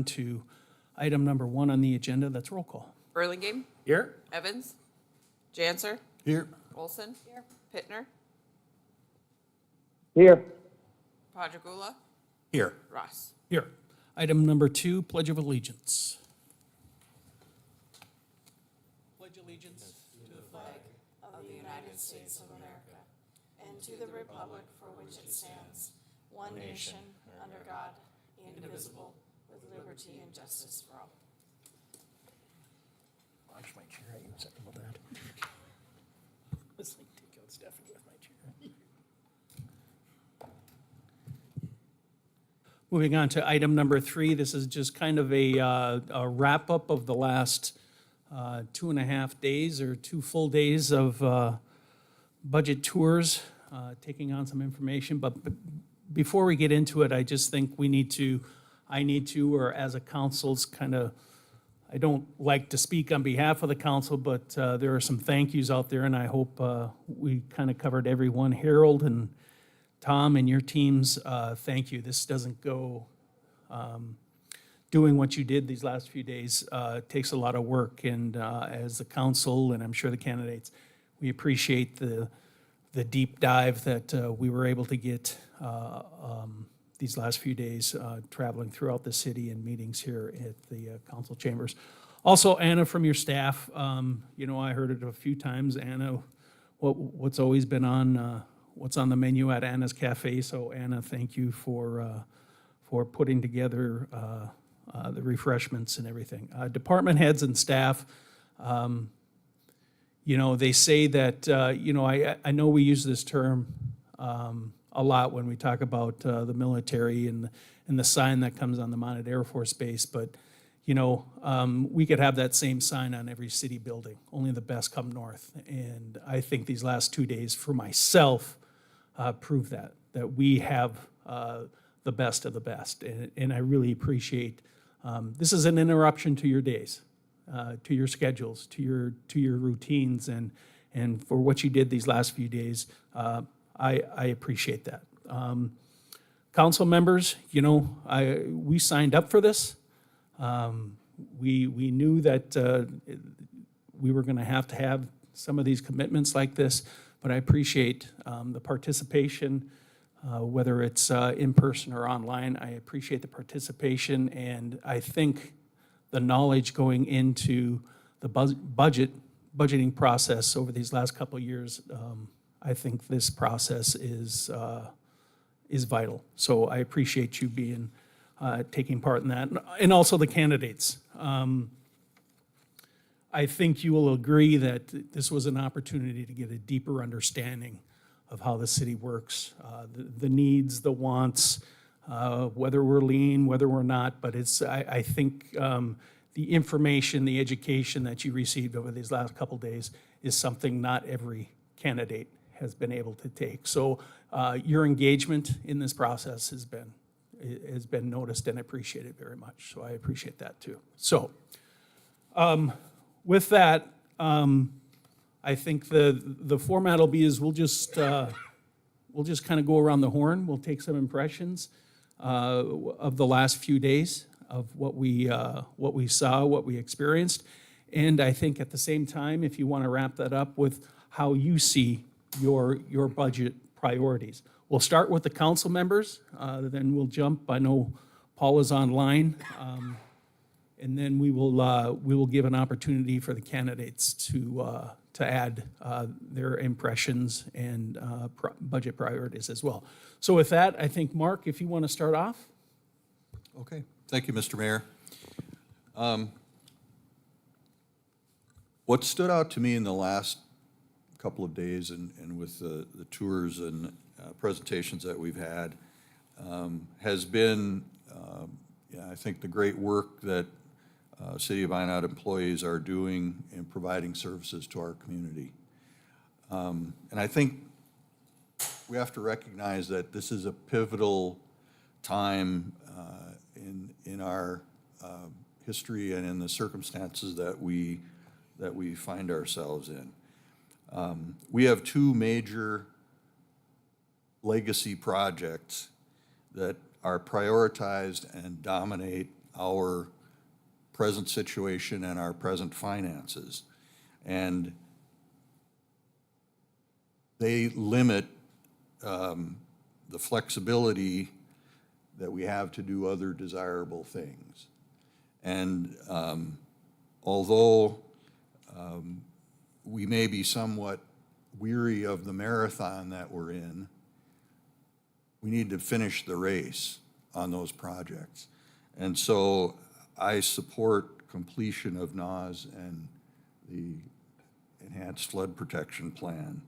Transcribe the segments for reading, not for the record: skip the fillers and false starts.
on to item number 1 on the agenda. That's roll call. Burlingame, Here. Evans, Janser, Here. Olson, Pittner, Here. Padragula, Here. Ross. Here. Item number 2, Pledge of Allegiance. Pledge allegiance to the flag of the United States of America, and to the republic for which it stands, one nation, under God, indivisible, with liberty and justice for all. Watch my chair. I even second about that. Let's like take out Stephanie with my chair. Moving on to item number 3, this is just kind of a wrap-up of the last 2.5 days or 2 full days of budget tours, taking on some information. But before we get into it, I just think I need to, or as a council's kind of, I don't like to speak on behalf of the council, but there are some thank yous out there, and I hope we kind of covered everyone. Harold and Tom and your teams, thank you. This doesn't go, doing what you did these last few days takes a lot of work. And as the council, and I'm sure the candidates, we appreciate the deep dive that we were able to get these last few days, traveling throughout the city and meetings here at the council chambers. Also, Anna, from your staff, I heard it a few times. Anna, what's always been on, what's on the menu at Anna's Cafe. So Anna, thank you for putting together the refreshments and everything. Department heads and staff, they say that, I know we use this term a lot when we talk about the military and the sign that comes on the Minot Air Force Base, but, we could have that same sign on every city building. Only the best come north. And I think these last 2 days for myself prove that we have the best of the best. And I really appreciate, this is an interruption to your days, to your schedules, to your routines, and for what you did these last few days. I appreciate that. Council members, we signed up for this. We knew that we were going to have some of these commitments like this, but I appreciate the participation, whether it's in person or online. I appreciate the participation, and I think the knowledge going into the budgeting process over these last couple of years, I think this process is vital. So I appreciate you taking part in that, and also the candidates. I think you will agree that this was an opportunity to get a deeper understanding of how the city works, the needs, the wants, whether we're lean, whether we're not. But I think the information, the education that you received over these last couple days is something not every candidate has been able to take. So your engagement in this process has been noticed and appreciated very much. So I appreciate that too. So with that, I think the format will be is we'll just kind of go around the horn. We'll take some impressions of the last few days of what we saw, what we experienced, and I think at the same time, if you want to wrap that up with how you see your budget priorities. We'll start with the council members, then we'll jump. I know Paul is online, and then we will give an opportunity for the candidates to add their impressions and budget priorities as well. So with that, I think, Mark, if you want to start off. Okay. Thank you, Mr. Mayor. What stood out to me in the last couple of days and with the tours and presentations that we've had has been, I think, the great work that City of Minot employees are doing in providing services to our community. And I think we have to recognize that this is a pivotal time in our history and in the circumstances that we find ourselves in. We have 2 major legacy projects that are prioritized and dominate our present situation and our present finances. And they limit the flexibility that we have to do other desirable things. And although we may be somewhat weary of the marathon that we're in, we need to finish the race on those projects. And so I support completion of NAWS and the Enhanced Flood Protection Plan.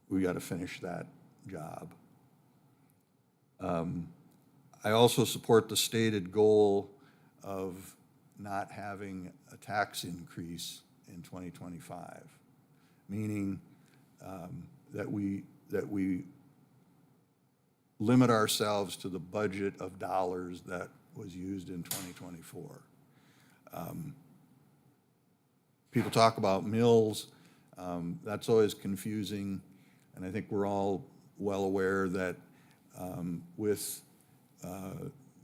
We got to finish that job. I also support the stated goal of not having a tax increase in 2025, meaning that we limit ourselves to the budget of dollars that was used in 2024. People talk about mills. That's always confusing, and I think we're all well aware that with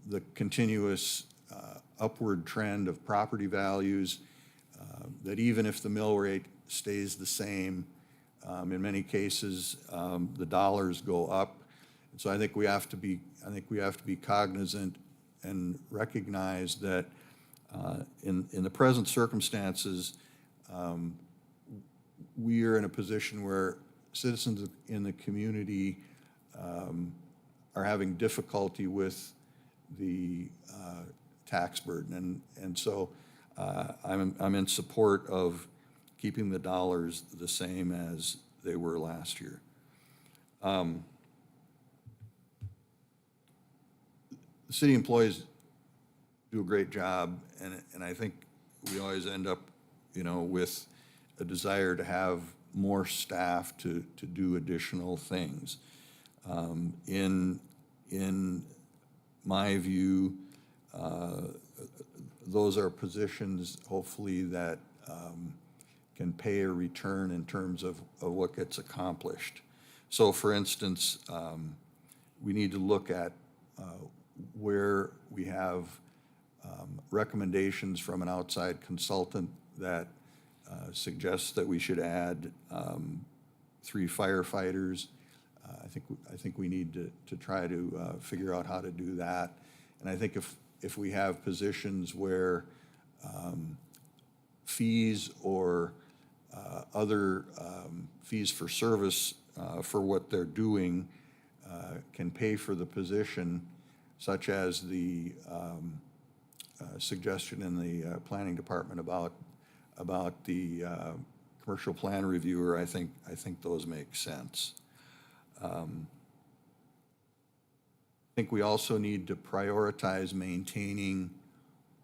the continuous upward trend of property values, that even if the mill rate stays the same, in many cases, the dollars go up. And so I think we have to be cognizant and recognize that in the present circumstances, we are in a position where citizens in the community are having difficulty with the tax burden. And so I'm in support of keeping the dollars the same as they were last year. The city employees do a great job, and I think we always end up, with a desire to have more staff to do additional things. In my view, those are positions, hopefully, that can pay a return in terms of what gets accomplished. So, for instance, we need to look at where we have recommendations from an outside consultant that suggests that we should add 3 firefighters. I think we need to try to figure out how to do that. And I think if we have positions where fees or other fees for service for what they're doing can pay for the position, such as the suggestion in the planning department about the commercial plan reviewer, I think those make sense. I think we also need to prioritize maintaining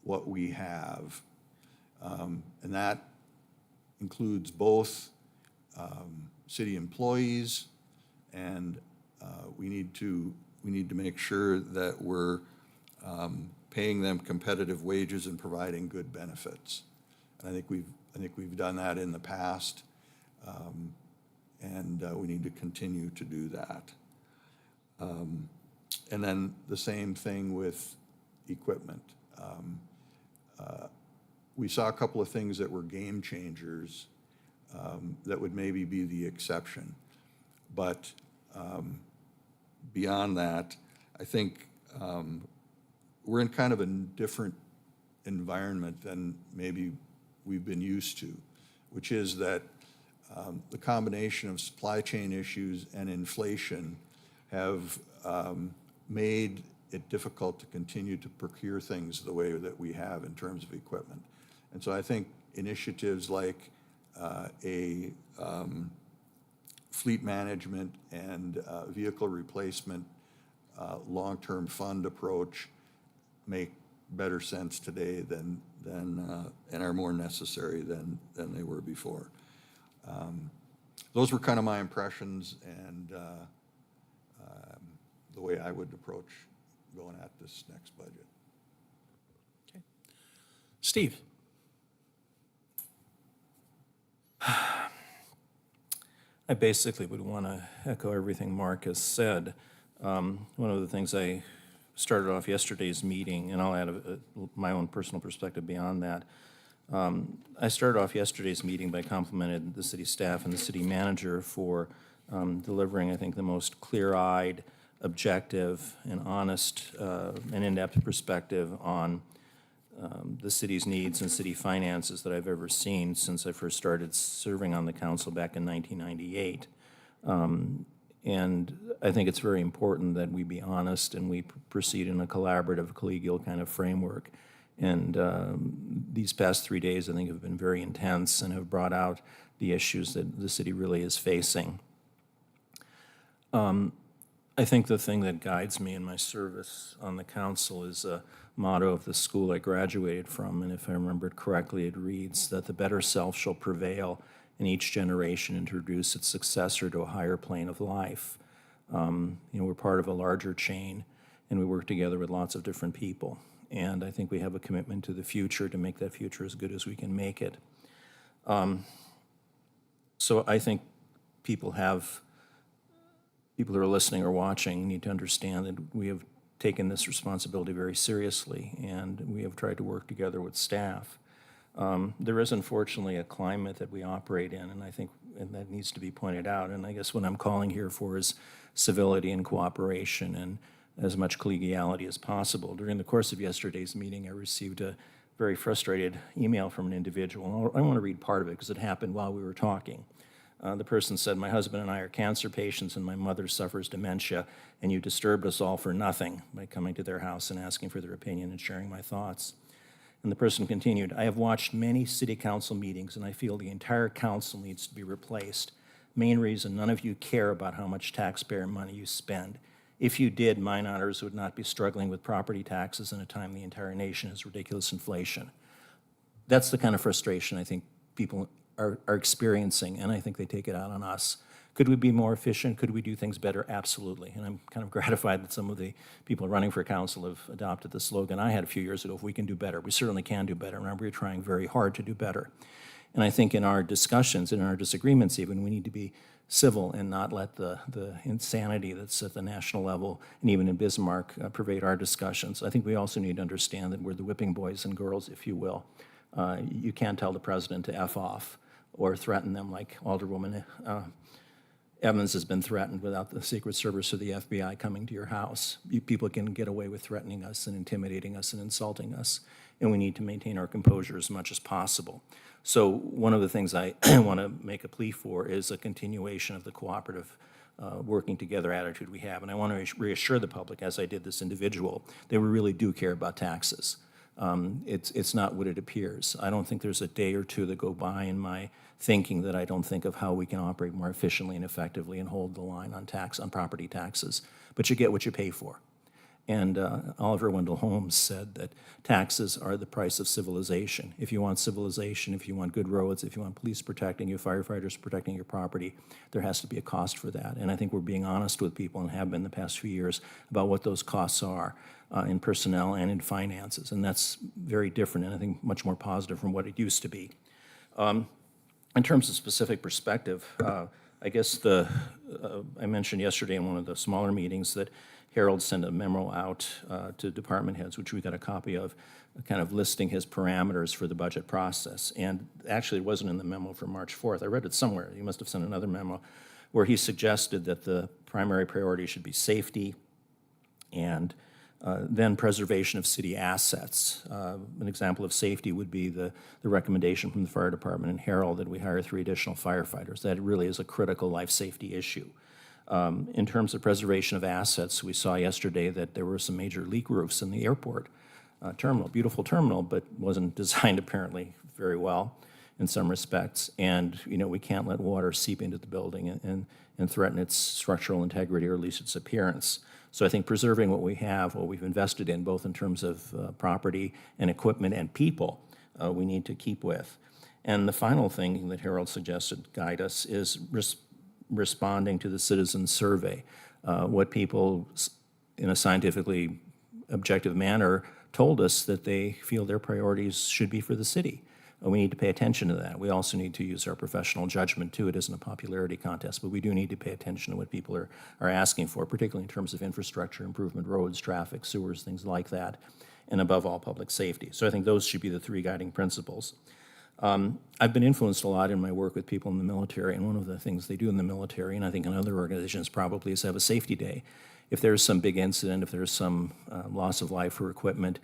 what we have, and that includes both city employees, and we need to make sure that we're paying them competitive wages and providing good benefits. And I think we've done that in the past, and we need to continue to do that. And then the same thing with equipment. We saw a couple of things that were game changers that would maybe be the exception. But beyond that, I think we're in kind of a different environment than maybe we've been used to, which is that the combination of supply chain issues and inflation have made it difficult to continue to procure things the way that we have in terms of equipment. And so I think initiatives like a fleet management and vehicle replacement long-term fund approach make better sense today than and are more necessary than they were before. Those were kind of my impressions and the way I would approach going at this next budget. Okay. Steve? I basically would want to echo everything Mark has said. One of the things I started off yesterday's meeting, and I'll add my own personal perspective beyond that. I started off yesterday's meeting by complimenting the city staff and the city manager for delivering, I think, the most clear-eyed, objective, and honest and in-depth perspective on the city's needs and city finances that I've ever seen since I first started serving on the council back in 1998. And I think it's very important that we be honest and we proceed in a collaborative, collegial kind of framework. And these past 3 days, I think, have been very intense and have brought out the issues that the city really is facing. I think the thing that guides me in my service on the council is a motto of the school I graduated from, and if I remember it correctly, it reads that the better self shall prevail, and each generation introduce its successor to a higher plane of life. We're part of a larger chain, and we work together with lots of different people. And I think we have a commitment to the future to make that future as good as we can make it. So I think people who are listening or watching need to understand that we have taken this responsibility very seriously, and we have tried to work together with staff. There is unfortunately a climate that we operate in, and I think and that needs to be pointed out. And I guess what I'm calling here for is civility and cooperation and as much collegiality as possible. During the course of yesterday's meeting, I received a very frustrated email from an individual. I want to read part of it because it happened while we were talking. The person said, "My husband and I are cancer patients and my mother suffers dementia, and you disturbed us all for nothing by coming to their house and asking for their opinion and sharing my thoughts." And the person continued, "I have watched many city council meetings and I feel the entire council needs to be replaced. Main reason, none of you care about how much taxpayer money you spend. If you did, Minoters would not be struggling with property taxes in a time the entire nation has ridiculous inflation." That's the kind of frustration I think people are experiencing, and I think they take it out on us. Could we be more efficient? Could we do things better? Absolutely. And I'm kind of gratified that some of the people running for council have adopted the slogan I had a few years ago, "If we can do better." We certainly can do better, and we're trying very hard to do better. And I think in our discussions, in our disagreements even, we need to be civil and not let the insanity that's at the national level and even in Bismarck pervade our discussions. I think we also need to understand that we're the whipping boys and girls, if you will. You can't tell the president to F off or threaten them like Alderwoman Evans has been threatened without the Secret Service or the FBI coming to your house. People can get away with threatening us and intimidating us and insulting us, and we need to maintain our composure as much as possible. So one of the things I want to make a plea for is a continuation of the cooperative working together attitude we have. And I want to reassure the public, as I did this individual, that we really do care about taxes. It's not what it appears. I don't think there's a day or two that go by in my thinking that I don't think of how we can operate more efficiently and effectively and hold the line on property taxes. But you get what you pay for. And Oliver Wendell Holmes said that taxes are the price of civilization. If you want civilization, if you want good roads, if you want police protecting you, firefighters protecting your property, there has to be a cost for that. And I think we're being honest with people and have been the past few years about what those costs are in personnel and in finances. And that's very different and I think much more positive from what it used to be. In terms of specific perspective, I guess I mentioned yesterday in one of the smaller meetings that Harold sent a memo out to department heads, which we got a copy of, kind of listing his parameters for the budget process. And actually, it wasn't in the memo for March 4th. I read it somewhere. He must have sent another memo where he suggested that the primary priority should be safety and then preservation of city assets. An example of safety would be the recommendation from the fire department and Harold that we hire 3 additional firefighters. That really is a critical life safety issue. In terms of preservation of assets, we saw yesterday that there were some major leak roofs in the airport terminal. Beautiful terminal, but wasn't designed apparently very well in some respects. And we can't let water seep into the building and threaten its structural integrity or at least its appearance. So I think preserving what we have, what we've invested in, both in terms of property and equipment and people, we need to keep with. And the final thing that Harold suggested guide us is responding to the citizen survey. What people, in a scientifically objective manner, told us that they feel their priorities should be for the city. We need to pay attention to that. We also need to use our professional judgment too. It isn't a popularity contest, but we do need to pay attention to what people are asking for, particularly in terms of infrastructure improvement, roads, traffic, sewers, things like that, and above all, public safety. So I think those should be the three guiding principles. I've been influenced a lot in my work with people in the military, and one of the things they do in the military, and I think in other organizations probably, is have a safety day. If there's some big incident, if there's some loss of life or equipment,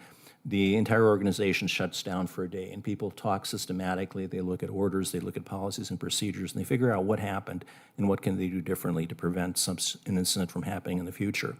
the entire organization shuts down for a day, and people talk systematically. They look at orders, they look at policies and procedures, and they figure out what happened and what can they do differently to prevent an incident from happening in the future.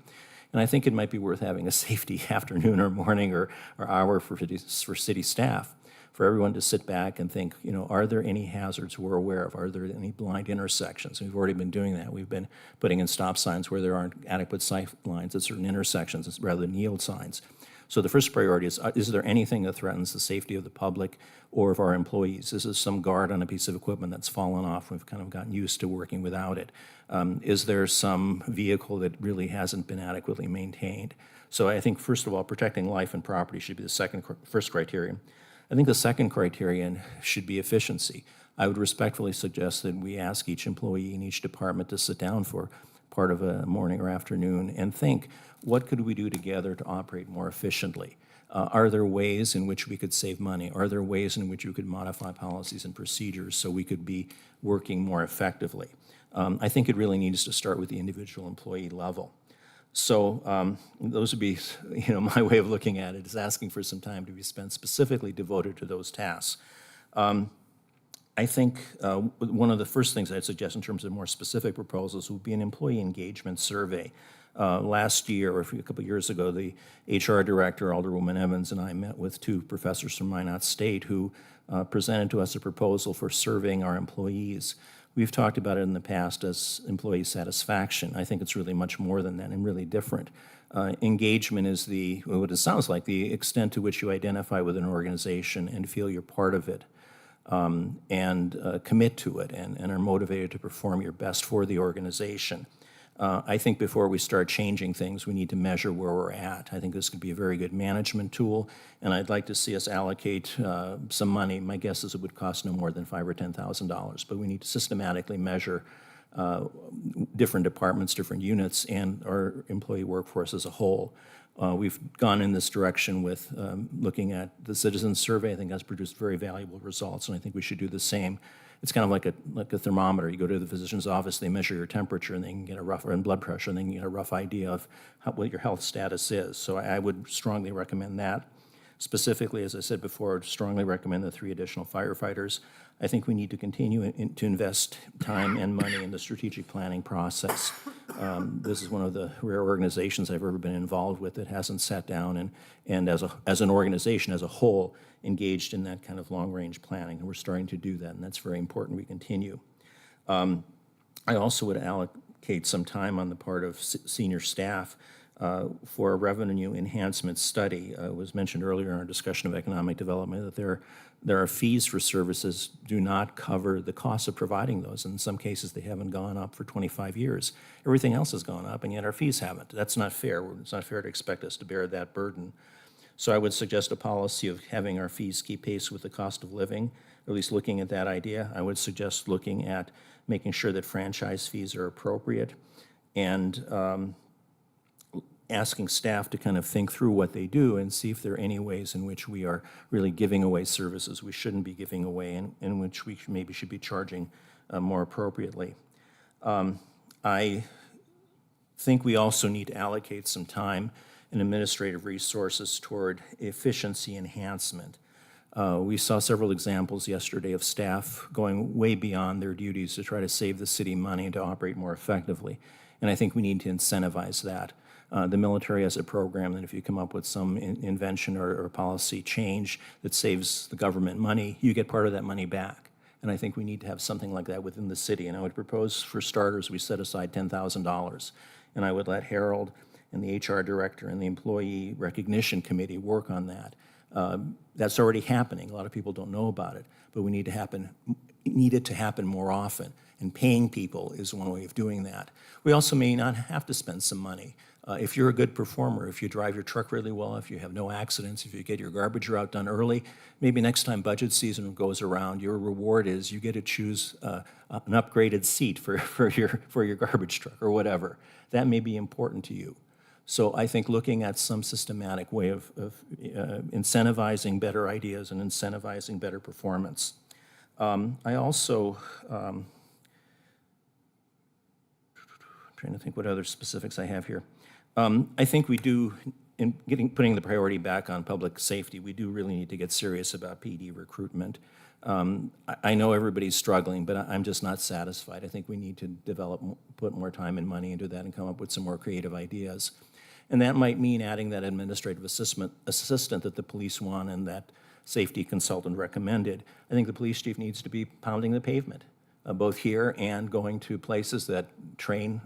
And I think it might be worth having a safety afternoon or morning or hour for city staff, for everyone to sit back and think, are there any hazards we're aware of? Are there any blind intersections? We've already been doing that. We've been putting in stop signs where there aren't adequate sight lines at certain intersections rather than yield signs. So the first priority is there anything that threatens the safety of the public or of our employees? Is there some guard on a piece of equipment that's fallen off? We've kind of gotten used to working without it. Is there some vehicle that really hasn't been adequately maintained? So I think, first of all, protecting life and property should be the first criterion. I think the second criterion should be efficiency. I would respectfully suggest that we ask each employee in each department to sit down for part of a morning or afternoon and think, what could we do together to operate more efficiently? Are there ways in which we could save money? Are there ways in which we could modify policies and procedures so we could be working more effectively? I think it really needs to start with the individual employee level. So those would be, my way of looking at it, is asking for some time to be spent specifically devoted to those tasks. I think one of the first things I'd suggest in terms of more specific proposals would be an employee engagement survey. Last year, or a couple of years ago, the HR director, Alderwoman Evans, and I met with two professors from Minot State who presented to us a proposal for surveying our employees. We've talked about it in the past as employee satisfaction. I think it's really much more than that and really different. Engagement is what it sounds like, the extent to which you identify with an organization and feel you're part of it. And commit to it and are motivated to perform your best for the organization. I think before we start changing things, we need to measure where we're at. I think this could be a very good management tool, and I'd like to see us allocate some money. My guess is it would cost no more than $5,000 or $10,000, but we need to systematically measure different departments, different units, and our employee workforce as a whole. We've gone in this direction with looking at the citizen survey. I think that's produced very valuable results, and I think we should do the same. It's kind of like a thermometer. You go to the physician's office, they measure your temperature, and they can get and blood pressure, and they can get a rough idea of what your health status is. So I would strongly recommend that. Specifically, as I said before, I'd strongly recommend the 3 additional firefighters. I think we need to continue to invest time and money in the strategic planning process. This is one of the rare organizations I've ever been involved with that hasn't sat down and as an organization as a whole engaged in that kind of long-range planning, and we're starting to do that, and that's very important we continue. I also would allocate some time on the part of senior staff for a revenue enhancement study. It was mentioned earlier in our discussion of economic development that there are fees for services do not cover the cost of providing those. In some cases, they haven't gone up for 25 years. Everything else has gone up, and yet our fees haven't. That's not fair. It's not fair to expect us to bear that burden. So I would suggest a policy of having our fees keep pace with the cost of living, or at least looking at that idea. I would suggest looking at making sure that franchise fees are appropriate and asking staff to kind of think through what they do and see if there are any ways in which we are really giving away services we shouldn't be giving away and in which we maybe should be charging more appropriately. I think we also need to allocate some time and administrative resources toward efficiency enhancement. We saw several examples yesterday of staff going way beyond their duties to try to save the city money and to operate more effectively. And I think we need to incentivize that. The military has a program that if you come up with some invention or policy change that saves the government money, you get part of that money back. And I think we need to have something like that within the city. And I would propose, for starters, we set aside $10,000. And I would let Harold and the HR director and the employee recognition committee work on that. That's already happening. A lot of people don't know about it, but we need it to happen more often. and paying people is one way of doing that. We also may not have to spend some money. If you're a good performer, if you drive your truck really well, if you have no accidents, if you get your garbage route done early, maybe next time budget season goes around, your reward is you get to choose an upgraded seat for your garbage truck or whatever. That may be important to you. So I think looking at some systematic way of incentivizing better ideas and incentivizing better performance. I also, trying to think what other specifics I have here. I think we do, in putting the priority back on public safety, we do really need to get serious about PD recruitment. I know everybody's struggling, but I'm just not satisfied. I think we need to put more time and money into that and come up with some more creative ideas. And that might mean adding that administrative assistant that the police want and that safety consultant recommended. I think the police chief needs to be pounding the pavement, both here and going to places that train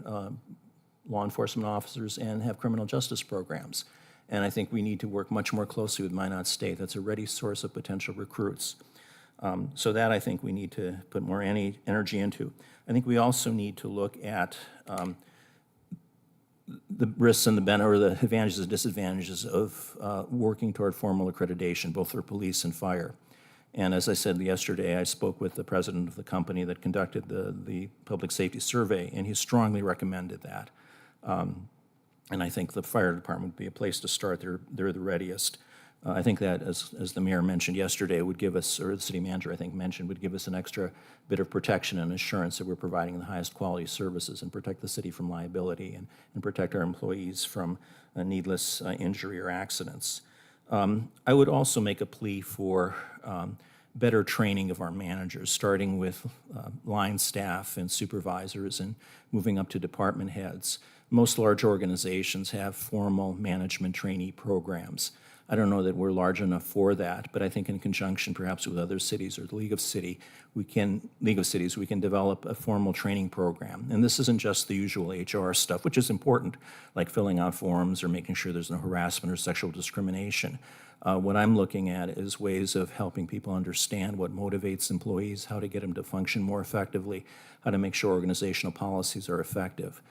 law enforcement officers and have criminal justice programs. And I think we need to work much more closely with Minot State. That's a ready source of potential recruits. So that I think we need to put more energy into. I think we also need to look at the risks and the advantages and disadvantages of working toward formal accreditation, both for police and fire. And as I said yesterday, I spoke with the president of the company that conducted the public safety survey, and he strongly recommended that. And I think the fire department would be a place to start. They're the readiest. I think that, as the mayor mentioned yesterday, would give us, or the city manager I think mentioned, would give us an extra bit of protection and assurance that we're providing the highest quality services and protect the city from liability and protect our employees from needless injury or accidents. I would also make a plea for better training of our managers, starting with line staff and supervisors and moving up to department heads. Most large organizations have formal management trainee programs. I don't know that we're large enough for that, but I think in conjunction perhaps with other cities or the League of Cities, we can develop a formal training program. And this isn't just the usual HR stuff, which is important, like filling out forms or making sure there's no harassment or sexual discrimination. What I'm looking at is ways of helping people understand what motivates employees, how to get them to function more effectively, how to make sure organizational policies are effective.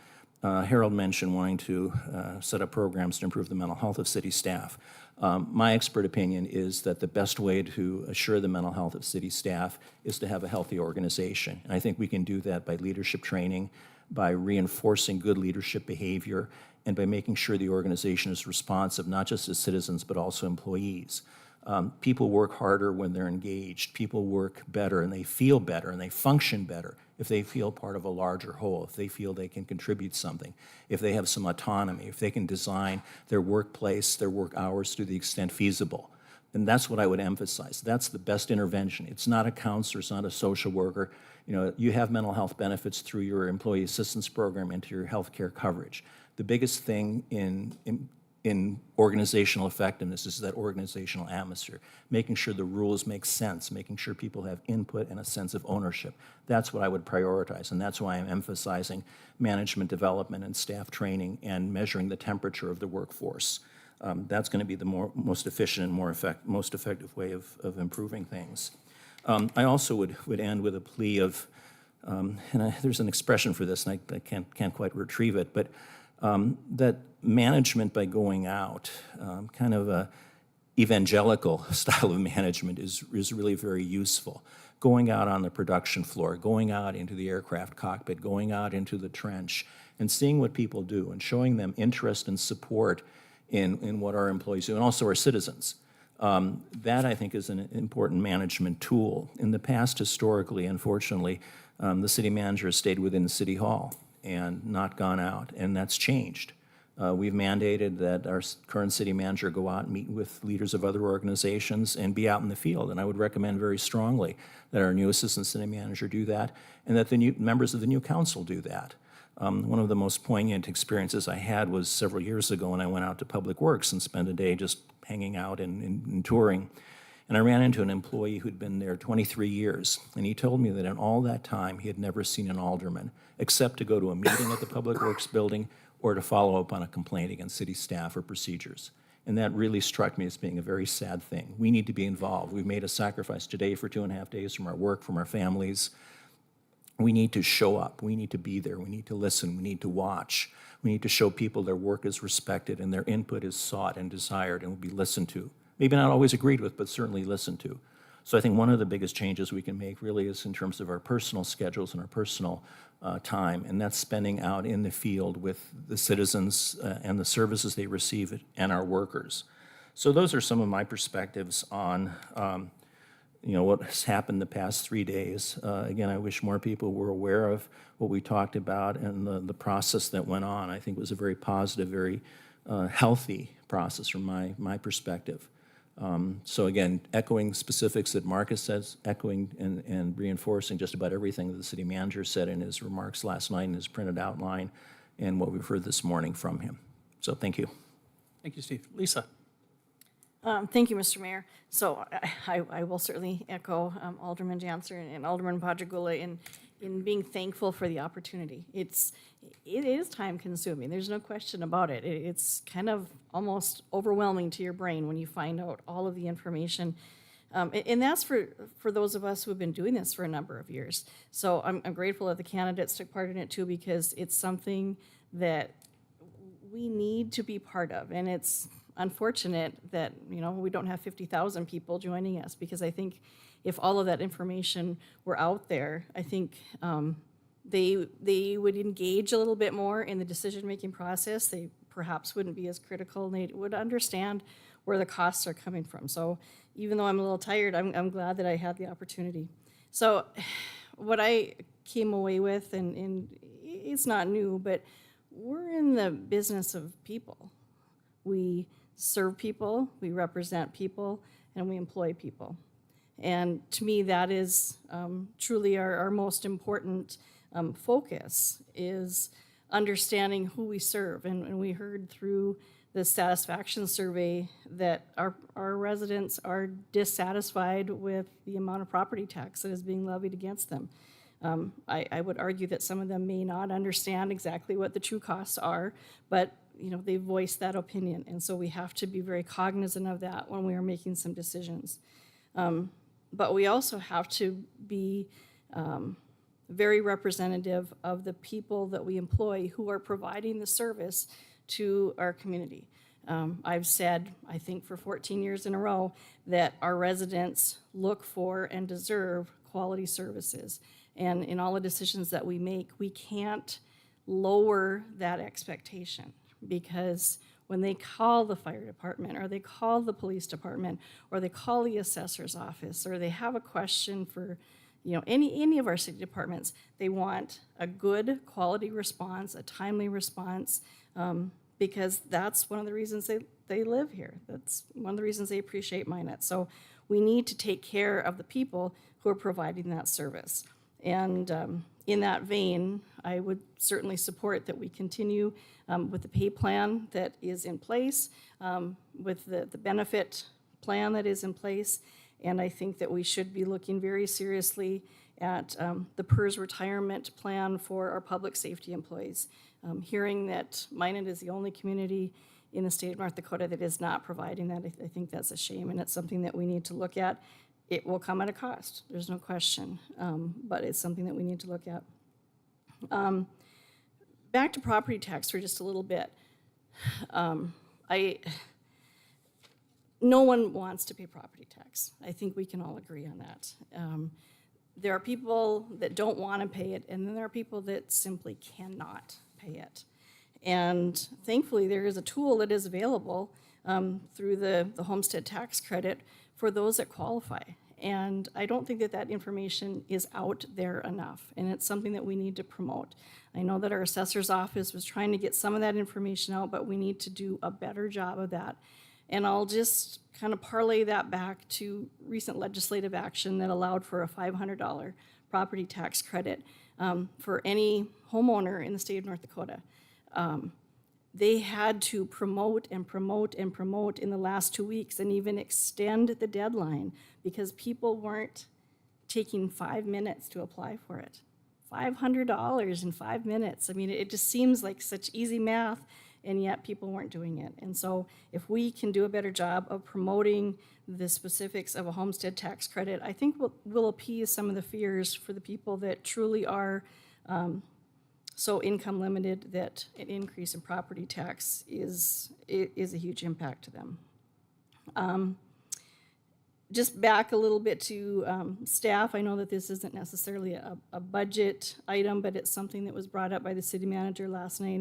Harold mentioned wanting to set up programs to improve the mental health of city staff. My expert opinion is that the best way to assure the mental health of city staff is to have a healthy organization. And I think we can do that by leadership training, by reinforcing good leadership behavior, and by making sure the organization is responsive, not just to citizens, but also employees. People work harder when they're engaged. People work better and they feel better and they function better if they feel part of a larger whole, if they feel they can contribute something, if they have some autonomy, if they can design their workplace, their work hours to the extent feasible. And that's what I would emphasize. That's the best intervention. It's not a counselor, it's not a social worker. You know, you have mental health benefits through your employee assistance program into your health care coverage. The biggest thing in organizational effectiveness is that organizational atmosphere, making sure the rules make sense, making sure people have input and a sense of ownership. That's what I would prioritize, and that's why I'm emphasizing management development and staff training and measuring the temperature of the workforce. That's going to be the most efficient and most effective way of improving things. I also would end with a plea of, there's an expression for this, and I can't quite retrieve it, but that management by going out, kind of a evangelical style of management is really very useful. Going out on the production floor, going out into the aircraft cockpit, going out into the trench, and seeing what people do and showing them interest and support in what our employees do, and also our citizens. That, I think, is an important management tool. In the past, historically, unfortunately, the city manager has stayed within City Hall and not gone out, and that's changed. We've mandated that our current city manager go out and meet with leaders of other organizations and be out in the field, and I would recommend very strongly that our new assistant city manager do that, and that the new members of the new council do that. One of the most poignant experiences I had was several years ago when I went out to Public Works and spent a day just hanging out and touring. And I ran into an employee who'd been there 23 years, and he told me that in all that time he had never seen an alderman except to go to a meeting at the Public Works building or to follow up on a complaint against city staff or procedures. And that really struck me as being a very sad thing. We need to be involved. We've made a sacrifice today for 2.5 days from our work, from our families. we need to show up. We need to be there. We need to listen. We need to watch. We need to show people their work is respected and their input is sought and desired and will be listened to. Maybe not always agreed with, but certainly listened to. So I think one of the biggest changes we can make really is in terms of our personal schedules and our personal time, and that's spending out in the field with the citizens and the services they receive and our workers. So those are some of my perspectives on what has happened the past 3 days. Again, I wish more people were aware of what we talked about and the process that went on. I think it was a very positive, very healthy process from my perspective. So again, echoing specifics that Marcus says, echoing and reinforcing just about everything that the city manager said in his remarks last night in his printed outline and what we've heard this morning from him. So thank you. Thank you, Steve. Lisa? Thank you, Mr. Mayor. So I will certainly echo Alderman Janser and Alderman Padragula in being thankful for the opportunity. It is time consuming. There's no question about it. It's kind of almost overwhelming to your brain when you find out all of the information. And that's for those of us who have been doing this for a number of years. So I'm grateful that the candidates took part in it too, because it's something that we need to be part of. And it's unfortunate that, we don't have 50,000 people joining us, because I think if all of that information were out there, I think they would engage a little bit more in the decision-making process. They perhaps wouldn't be as critical, and they would understand where the costs are coming from. So even though I'm a little tired, I'm glad that I had the opportunity. So what I came away with, and it's not new, but we're in the business of people. We serve people, we represent people, and we employ people. And to me, that is truly our most important focus, is understanding who we serve. And we heard through the satisfaction survey that our residents are dissatisfied with the amount of property tax that is being levied against them. I would argue that some of them may not understand exactly what the true costs are, but they voice that opinion. And so we have to be very cognizant of that when we are making some decisions. But we also have to be very representative of the people that we employ who are providing the service to our community. I've said, I think for 14 years in a row, that our residents look for and deserve quality services. And in all the decisions that we make, we can't lower that expectation, because when they call the fire department, or they call the police department, or they call the assessor's office, or they have a question for any of our city departments, they want a good quality response, a timely response, because that's one of the reasons they live here. That's one of the reasons they appreciate Minot. So we need to take care of the people who are providing that service. And in that vein, I would certainly support that we continue with the pay plan that is in place, with the benefit plan that is in place. And I think that we should be looking very seriously at the PERS retirement plan for our public safety employees. Hearing that Minot is the only community in the state of North Dakota that is not providing that, I think that's a shame, and it's something that we need to look at. It will come at a cost, there's no question, but it's something that we need to look at. Back to property tax for just a little bit. No one wants to pay property tax. I think we can all agree on that. There are people that don't want to pay it, and then there are people that simply cannot pay it. And thankfully, there is a tool that is available through the homestead tax credit for those that qualify. And I don't think that information is out there enough, and it's something that we need to promote. I know that our assessor's office was trying to get some of that information out, but we need to do a better job of that. And I'll just kind of parlay that back to recent legislative action that allowed for a $500 property tax credit for any homeowner in the state of North Dakota. They had to promote and promote and promote in the last 2 weeks, and even extend the deadline, because people weren't taking 5 minutes to apply for it. $500 in 5 minutes. I mean, it just seems like such easy math, and yet people weren't doing it. And so if we can do a better job of promoting the specifics of a homestead tax credit, I think we'll appease some of the fears for the people that truly are so income limited that an increase in property tax is a huge impact to them. Just back a little bit to staff, I know that this isn't necessarily a budget item, but it's something that was brought up by the city manager last night,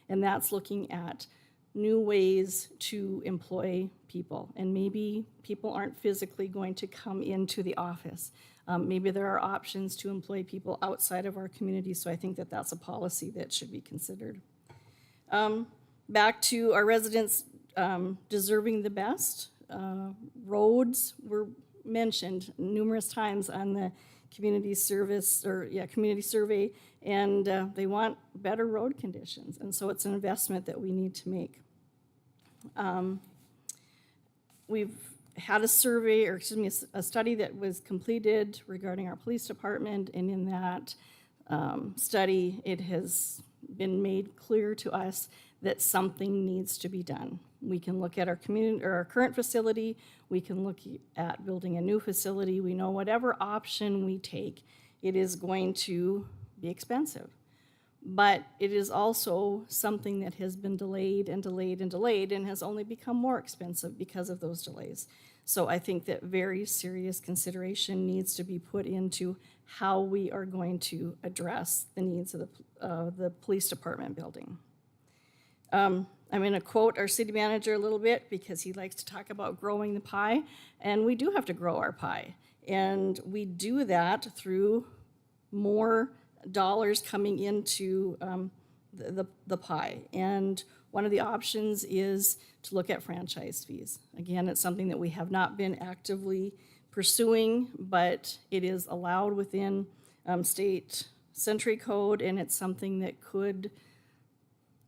and that's looking at new ways to employ people. And maybe people aren't physically going to come into the office. Maybe there are options to employ people outside of our community, so I think that that's a policy that should be considered. Back to our residents deserving the best. Roads were mentioned numerous times on the community survey, and they want better road conditions, and so it's an investment that we need to make. We've had a survey, or excuse me, a study that was completed regarding our police department, and in that study, it has been made clear to us that something needs to be done. We can look at our community or our current facility, we can look at building a new facility. We know whatever option we take, it is going to be expensive. But it is also something that has been delayed and delayed and delayed and has only become more expensive because of those delays. So I think that very serious consideration needs to be put into how we are going to address the needs of the police department building. I'm going to quote our city manager a little bit because he likes to talk about growing the pie, and we do have to grow our pie. And we do that through more dollars coming into the pie. And one of the options is to look at franchise fees. Again, it's something that we have not been actively pursuing, but it is allowed within state century code, and it's something that could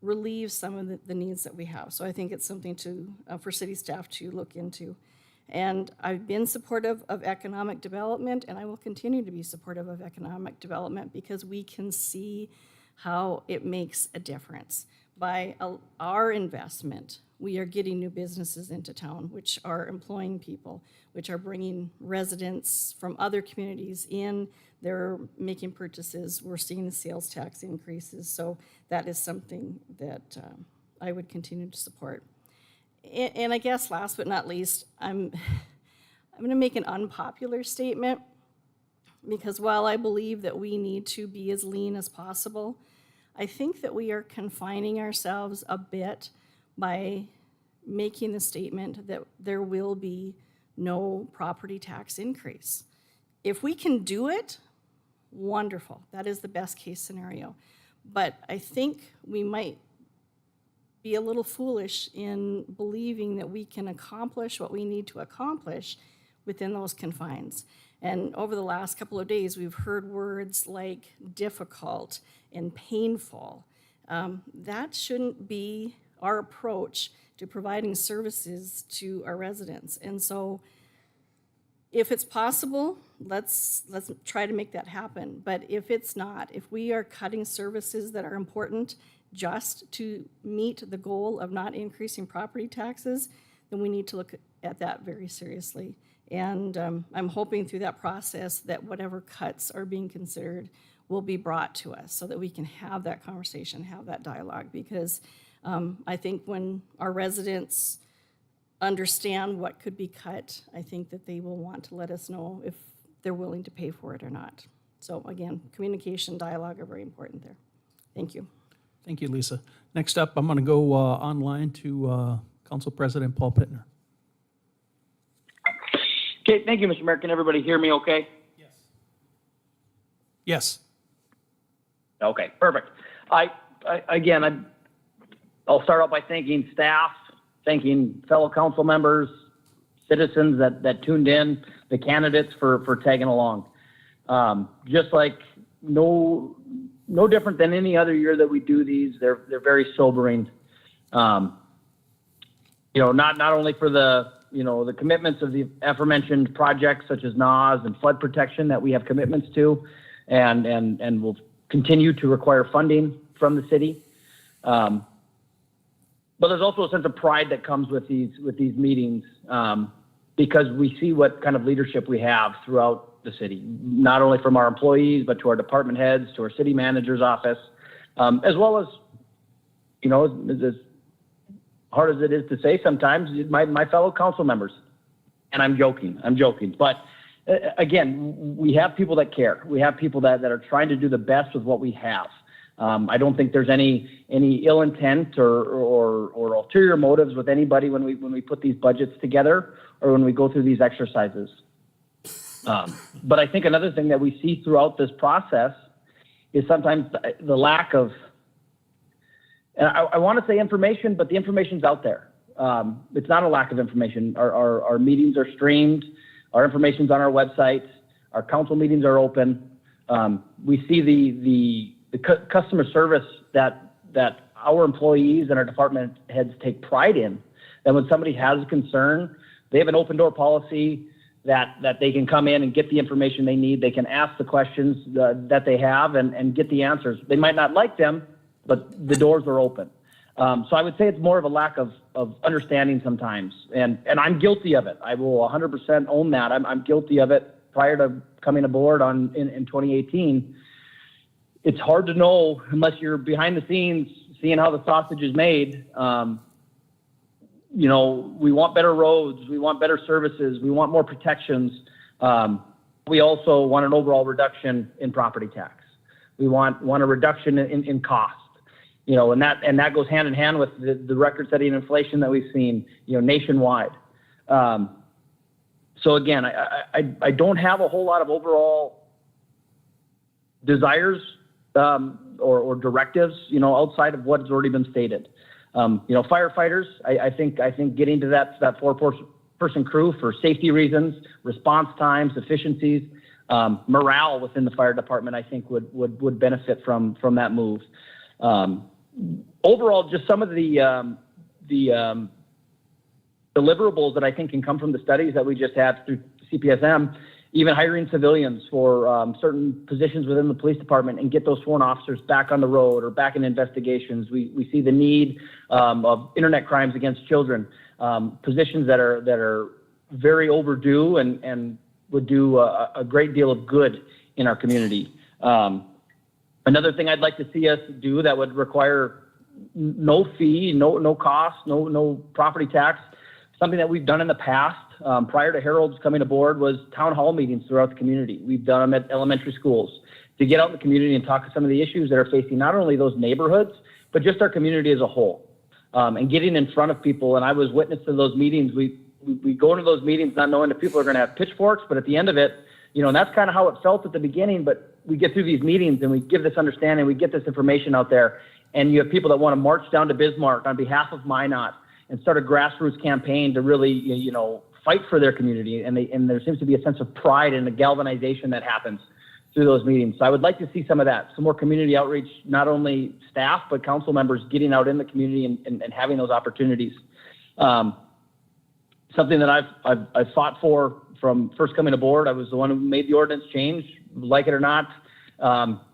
relieve some of the needs that we have. So I think it's something to for city staff to look into. And I've been supportive of economic development, and I will continue to be supportive of economic development because we can see how it makes a difference. By our investment, we are getting new businesses into town, which are employing people, which are bringing residents from other communities in. They're making purchases. We're seeing the sales tax increases. So that is something that I would continue to support. And I guess last but not least, I'm going to make an unpopular statement because while I believe that we need to be as lean as possible, I think that we are confining ourselves a bit by making the statement that there will be no property tax increase. If we can do it, wonderful. That is the best case scenario. But I think we might be a little foolish in believing that we can accomplish what we need to accomplish within those confines. And over the last couple of days, we've heard words like difficult and painful. That shouldn't be our approach to providing services to our residents. And so if it's possible, let's try to make that happen. But if it's not, if we are cutting services that are important just to meet the goal of not increasing property taxes, then we need to look at that very seriously. And I'm hoping through that process that whatever cuts are being considered will be brought to us so that we can have that conversation, have that dialogue, because I think when our residents understand what could be cut, I think that they will want to let us know if they're willing to pay for it or not. So again, communication, dialogue are very important there. Thank you. Thank you, Lisa. Next up, I'm going to go online to Council President Paul Pittner. Okay, thank you, Mr. Mayor. Can everybody hear me okay? Yes. Okay, perfect. I'll start out by thanking staff, thanking fellow council members, citizens that tuned in, the candidates for tagging along. Just like no different than any other year that we do these, they're very sobering. Not only for the commitments of the aforementioned projects such as NAS and flood protection that we have commitments to, and will continue to require funding from the city. but there's also a sense of pride that comes with these meetings, because we see what kind of leadership we have throughout the city, not only from our employees, but to our department heads, to our city manager's office, as well as, as hard as it is to say sometimes, my fellow council members. And I'm joking. But again, we have people that care. We have people that are trying to do the best with what we have. I don't think there's any ill intent or ulterior motives with anybody when we put these budgets together or when we go through these exercises. But I think another thing that we see throughout this process is sometimes the lack of, and I want to say information, but the information's out there. It's not a lack of information. Our meetings are streamed. Our information's on our website. Our council meetings are open. We see the customer service that our employees and our department heads take pride in. That when somebody has a concern, they have an open door policy that they can come in and get the information they need. They can ask the questions that they have and get the answers. They might not like them, but the doors are open. So I would say it's more of a lack of understanding sometimes. And I'm guilty of it. I will 100% own that. I'm guilty of it prior to coming aboard in 2018. It's hard to know unless you're behind the scenes seeing how the sausage is made. We want better roads. We want better services. We want more protections. We also want an overall reduction in property tax. We want a reduction in cost. And that goes hand in hand with the record-setting inflation that we've seen, nationwide. So again, I don't have a whole lot of overall desires or directives, outside of what's already been stated. Firefighters, I think getting to that 4-person crew for safety reasons, response times, efficiencies, morale within the fire department, I think would benefit from that move. Overall, just some of the deliverables that I think can come from the studies that we just had through CPSM, even hiring civilians for certain positions within the police department and get those sworn officers back on the road or back in investigations. We see the need of internet crimes against children, positions that are very overdue and would do a great deal of good in our community. Another thing I'd like to see us do that would require no fee, no cost, no property tax, something that we've done in the past prior to Harold's coming aboard was town hall meetings throughout the community. We've done them at elementary schools to get out in the community and talk to some of the issues that are facing not only those neighborhoods, but just our community as a whole. And getting in front of people, and I was witness to those meetings. We go into those meetings not knowing if people are going to have pitchforks, but at the end of it, and that's kind of how it felt at the beginning, but we get through these meetings and we give this understanding, we get this information out there, and you have people that want to march down to Bismarck on behalf of Minot and start a grassroots campaign to really, fight for their community, and there seems to be a sense of pride and a galvanization that happens through those meetings. So I would like to see some of that, some more community outreach, not only staff, but council members getting out in the community and having those opportunities. Something that I've fought for from first coming aboard. I was the one who made the ordinance change, like it or not,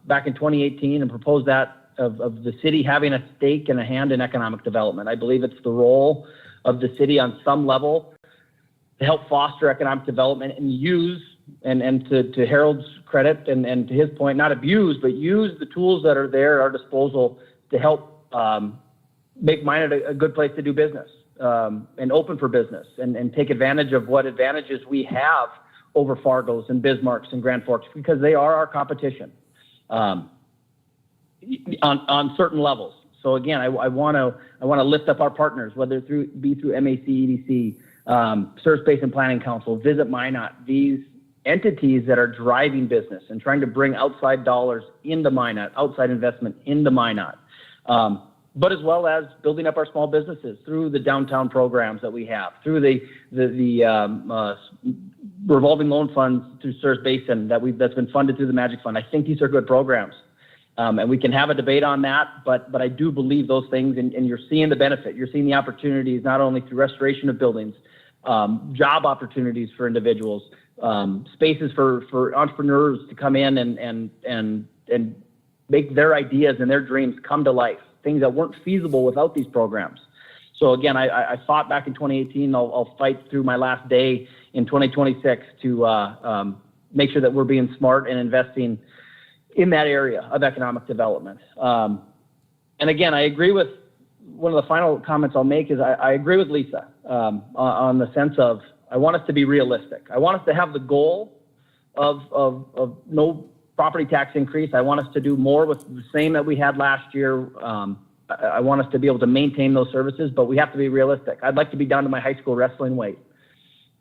back in 2018 and proposed that of the city having a stake and a hand in economic development. I believe it's the role of the city on some level to help foster economic development and use, and to Harold's credit and to his point, not abuse, but use the tools that are there at our disposal to help make Minot a good place to do business and open for business and take advantage of what advantages we have over Fargo's and Bismarck's and Grand Forks, because they are our competition on certain levels. So again, I want to lift up our partners, whether it be through MAC, EDC, Surf Basin Planning Council, Visit Minot, these entities that are driving business and trying to bring outside dollars into Minot, outside investment into Minot, but as well as building up our small businesses through the downtown programs that we have, through the revolving loan funds through Surf Basin that's been funded through the Magic Fund. I think these are good programs. And we can have a debate on that, but I do believe those things, and you're seeing the benefit. You're seeing the opportunities not only through restoration of buildings, job opportunities for individuals, spaces for entrepreneurs to come in and make their ideas and their dreams come to life, things that weren't feasible without these programs. So again, I fought back in 2018. I'll fight through my last day in 2026 to make sure that we're being smart and investing in that area of economic development. And again, I agree with one of the final comments I'll make is I agree with Lisa on the sense of I want us to be realistic. I want us to have the goal of no property tax increase. I want us to do more with the same that we had last year. I want us to be able to maintain those services, but we have to be realistic. I'd like to be down to my high school wrestling weight.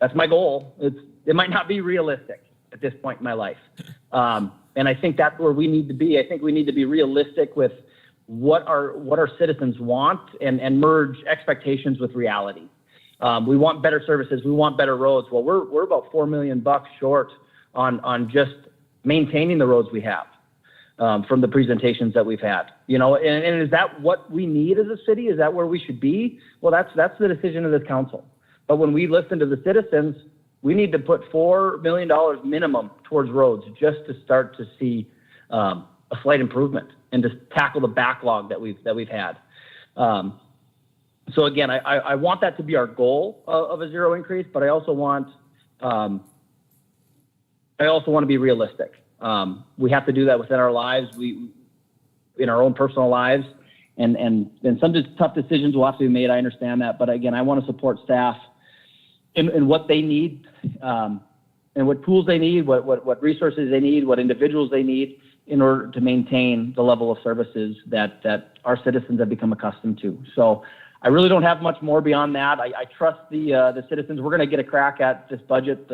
That's my goal. It might not be realistic at this point in my life. And I think that's where we need to be. I think we need to be realistic with what our citizens want and merge expectations with reality. We want better services. We want better roads. Well, we're about $4 million short on just maintaining the roads we have. From the presentations that we've had, and is that what we need as a city? Is that where we should be? Well, that's the decision of this council. But when we listen to the citizens, we need to put $4 million minimum towards roads just to start to see a slight improvement and to tackle the backlog that we've had. So again, I want that to be our goal of a zero increase, but I also want to be realistic. We have to do that within our lives, in our own personal lives, and some tough decisions will have to be made. I understand that, but again, I want to support staff in what they need, and what tools they need, what resources they need, what individuals they need in order to maintain the level of services that our citizens have become accustomed to. So I really don't have much more beyond that. I trust the citizens. We're going to get a crack at this budget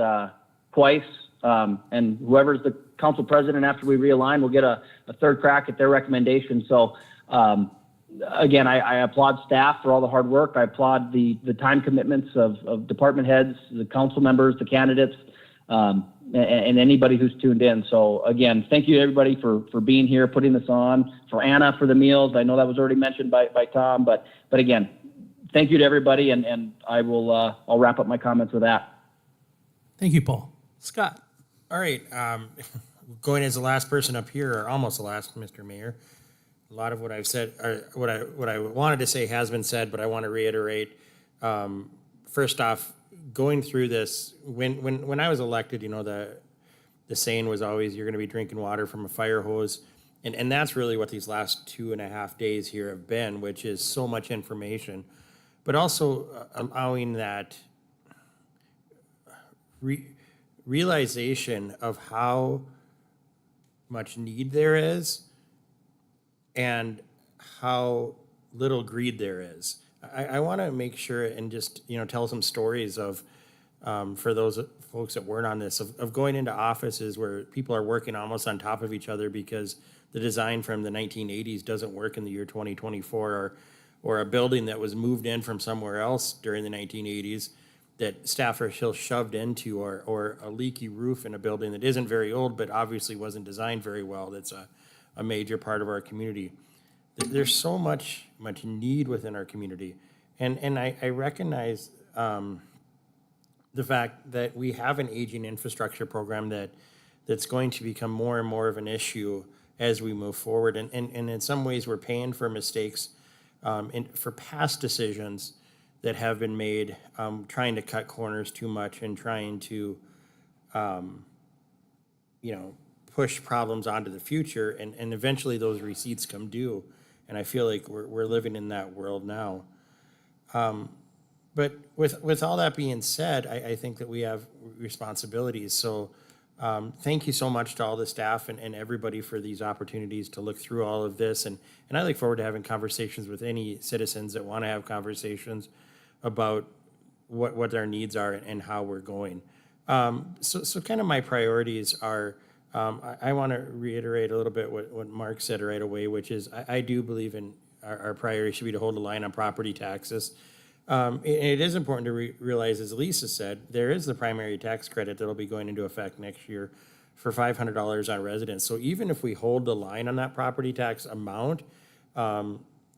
twice. And whoever's the council president after we realign will get a third crack at their recommendation. So again, I applaud staff for all the hard work. I applaud the time commitments of department heads, the council members, the candidates, and anybody who's tuned in. So again, thank you everybody for being here, putting this on, for Anna for the meals. I know that was already mentioned by Tom, but again, thank you to everybody, and I'll wrap up my comments with that. Thank you, Paul. Scott. All right, going as the last person up here, or almost the last, Mr. Mayor. A lot of what I've said, or what I wanted to say has been said, but I want to reiterate. First off, going through this, when I was elected, the saying was always, you're going to be drinking water from a fire hose. And that's really what these last 2.5 days here have been, which is so much information, but also allowing that realization of how much need there is and how little greed there is. I want to make sure and just, tell some stories of, for those folks that weren't on this, of going into offices where people are working almost on top of each other because the design from the 1980s doesn't work in the year 2024, or a building that was moved in from somewhere else during the 1980s that staff are still shoved into, or a leaky roof in a building that isn't very old but obviously wasn't designed very well. That's a major part of our community. There's so much need within our community. And I recognize the fact that we have an aging infrastructure program that's going to become more and more of an issue as we move forward. And in some ways, we're paying for mistakes, for past decisions that have been made, trying to cut corners too much and trying to, push problems onto the future. And eventually those receipts come due. And I feel like we're living in that world now. But with all that being said, I think that we have responsibilities. So thank you so much to all the staff and everybody for these opportunities to look through all of this. And I look forward to having conversations with any citizens that want to have conversations about what their needs are and how we're going. So kind of my priorities are, I want to reiterate a little bit what Mark said right away, which is I do believe in our priority should be to hold the line on property taxes. It is important to realize, as Lisa said, there is the primary tax credit that'll be going into effect next year for $500 on residents. So even if we hold the line on that property tax amount,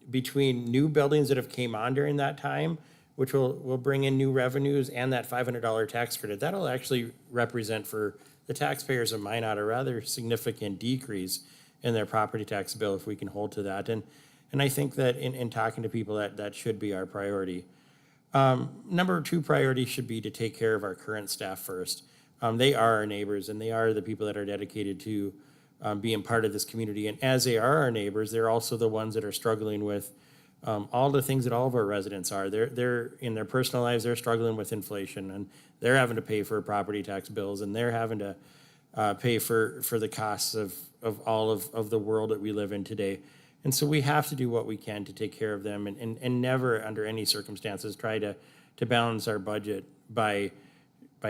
between new buildings that have came on during that time, which will bring in new revenues, and that $500 tax credit, that'll actually represent for the taxpayers of Minot a rather significant decrease in their property tax bill if we can hold to that. And And I think that in talking to people, that should be our priority. Number two priority should be to take care of our current staff first. They are our neighbors, and they are the people that are dedicated to being part of this community. And as they are our neighbors, they're also the ones that are struggling with all the things that all of our residents are. They're in their personal lives, they're struggling with inflation, and they're having to pay for property tax bills, and they're having to pay for the costs of all of the world that we live in today. And so we have to do what we can to take care of them, and never under any circumstances try to balance our budget by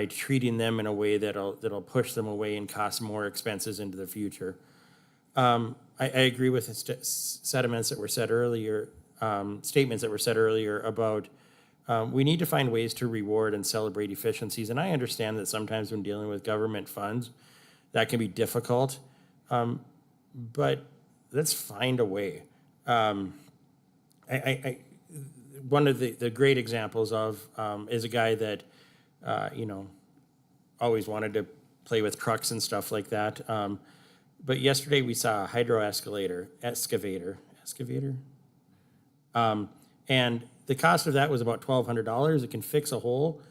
treating them in a way that'll push them away and cost more expenses into the future. I agree with the statements that were said earlier about we need to find ways to reward and celebrate efficiencies. And I understand that sometimes when dealing with government funds, that can be difficult, but let's find a way. One of the great examples of is a guy that always wanted to play with trucks and stuff like that. But yesterday we saw a hydro excavator, and the cost of that was about $1,200. It can fix a hole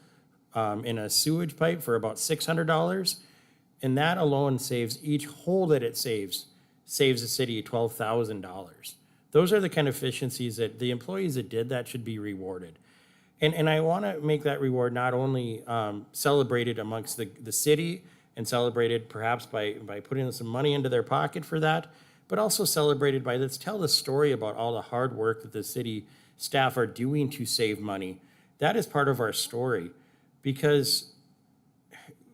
in a sewage pipe for about $600, and that alone saves each hole that it saves the city $12,000. Those are the kind of efficiencies that the employees that did that should be rewarded. And I want to make that reward not only celebrated amongst the city and celebrated perhaps by putting some money into their pocket for that, but also celebrated by, let's tell the story about all the hard work that the city staff are doing to save money. That is part of our story, because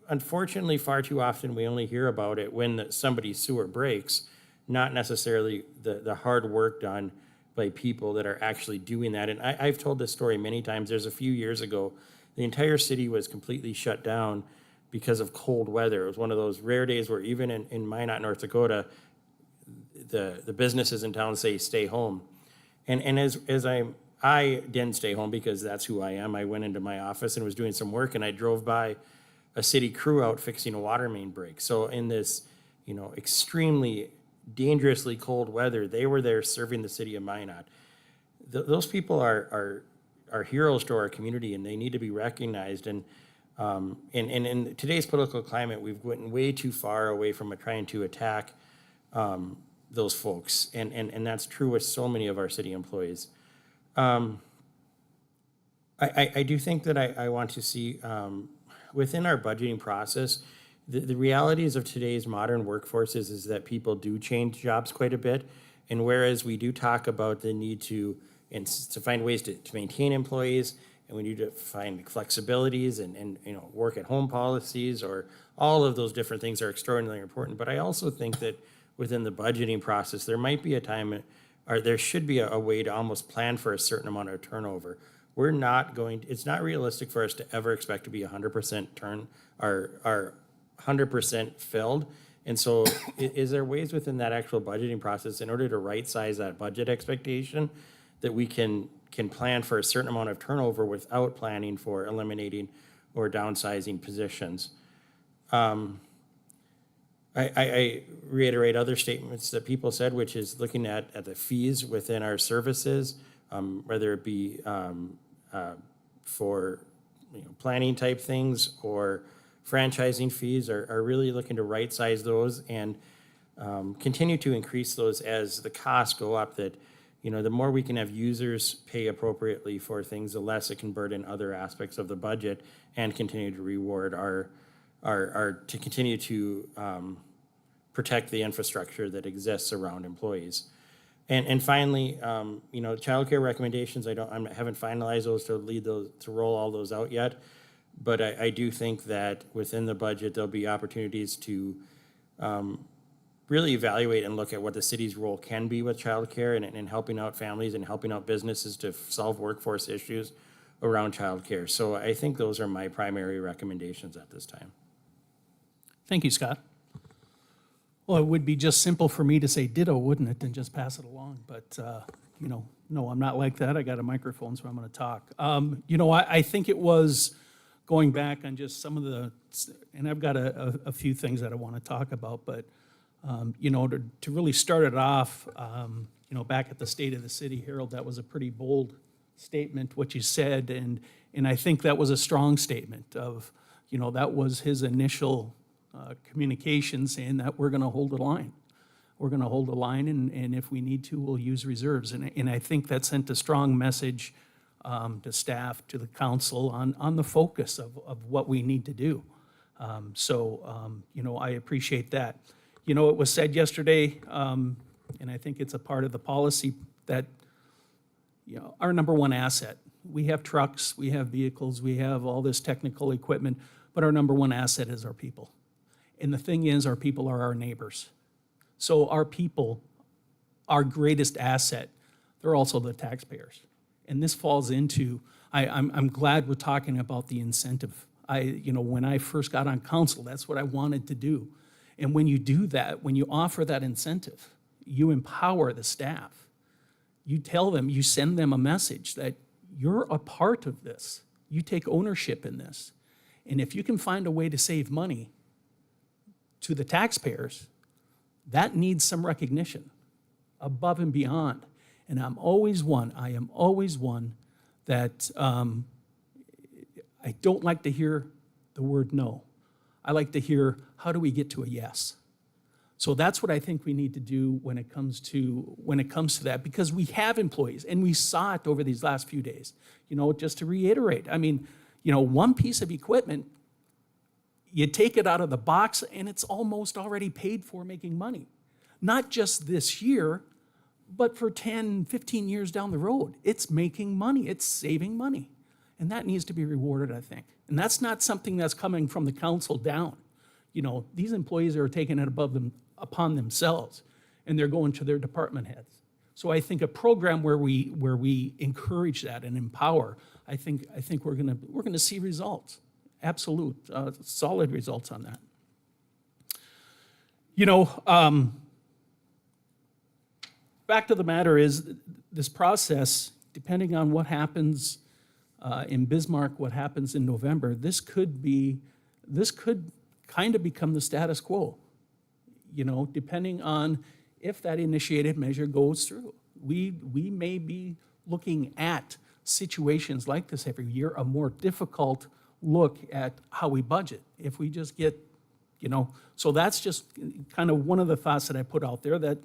unfortunately far too often we only hear about it when somebody's sewer breaks, not necessarily the hard work done by people that are actually doing that. And I've told this story many times. There's a few years ago, the entire city was completely shut down because of cold weather. It was one of those rare days where even in Minot, North Dakota, the businesses in town say stay home. And as I didn't stay home because that's who I am. I went into my office and was doing some work, and I drove by a city crew out fixing a water main break. So in this, extremely dangerously cold weather, they were there serving the city of Minot. Those people are heroes to our community, and they need to be recognized. And in today's political climate, we've went way too far away from trying to attack those folks, and that's true with so many of our city employees. I do think that I want to see within our budgeting process, the realities of today's modern workforces is that people do change jobs quite a bit. And whereas we do talk about the need to find ways to maintain employees, and we need to find flexibilities and work at home policies, or all of those different things are extraordinarily important. But I also think that within the budgeting process, there might be a time, or there should be a way to almost plan for a certain amount of turnover. It's not realistic for us to ever expect to be 100% our 100% filled. And so is there ways within that actual budgeting process, in order to right-size that budget expectation, that we can plan for a certain amount of turnover without planning for eliminating or downsizing positions? I reiterate other statements that people said, which is looking at the fees within our services, whether it be for planning type things or franchising fees, are really looking to right-size those and continue to increase those as the costs go up. That the more we can have users pay appropriately for things, the less it can burden other aspects of the budget, and continue to reward to continue to protect the infrastructure that exists around employees. And finally, childcare recommendations. I haven't finalized those to roll all those out yet, but I do think that within the budget there'll be opportunities to really evaluate and look at what the city's role can be with childcare and helping out families and helping out businesses to solve workforce issues around childcare. So I think those are my primary recommendations at this time. Thank you, Scott. Well, it would be just simple for me to say ditto, wouldn't it, and just pass it along. But, no, I'm not like that. I got a microphone, so I'm going to talk. I think it was going back on just some of and I've got a few things that I want to talk about, but, to really start it off, back at the State of the City Herald, that was a pretty bold statement, what you said, and I think that was a strong statement of, that was his initial communication saying that we're gonna hold the line. We're gonna hold the line, and if we need to, we'll use reserves. And I think that sent a strong message to staff, to the council, on the focus of what we need to do. I appreciate that. It was said yesterday, and I think it's a part of the policy, that, our number one asset, we have trucks, we have vehicles, we have all this technical equipment, but our number one asset is our people. And the thing is, our people are our neighbors. So our people, our greatest asset, they're also the taxpayers. And this falls into, I'm glad we're talking about the incentive. When I first got on council, that's what I wanted to do. And when you do that, when you offer that incentive, you empower the staff. You tell them, you send them a message that you're a part of this. You take ownership in this. And if you can find a way to save money to the taxpayers, that needs some recognition above and beyond. And I am always one that I don't like to hear the word no. I like to hear, how do we get to a yes? So that's what I think we need to do when it comes to that, because we have employees, and we saw it over these last few days. Just to reiterate, one piece of equipment, you take it out of the box and it's almost already paid for making money. Not just this year, but for 10, 15 years down the road. It's making money, it's saving money. And that needs to be rewarded, I think. And that's not something that's coming from the council down. These employees are taking it upon themselves, and they're going to their department heads. So I think a program where we encourage that and empower, I think we're gonna see results, absolute, solid results on that. Fact of the matter is, this process, depending on what happens in Bismarck, what happens in November, this could kind of become the status quo, depending on if that initiated measure goes through. We may be looking at situations like this every year, a more difficult look at how we budget. If we just get, so that's just kind of one of the thoughts that I put out there, that,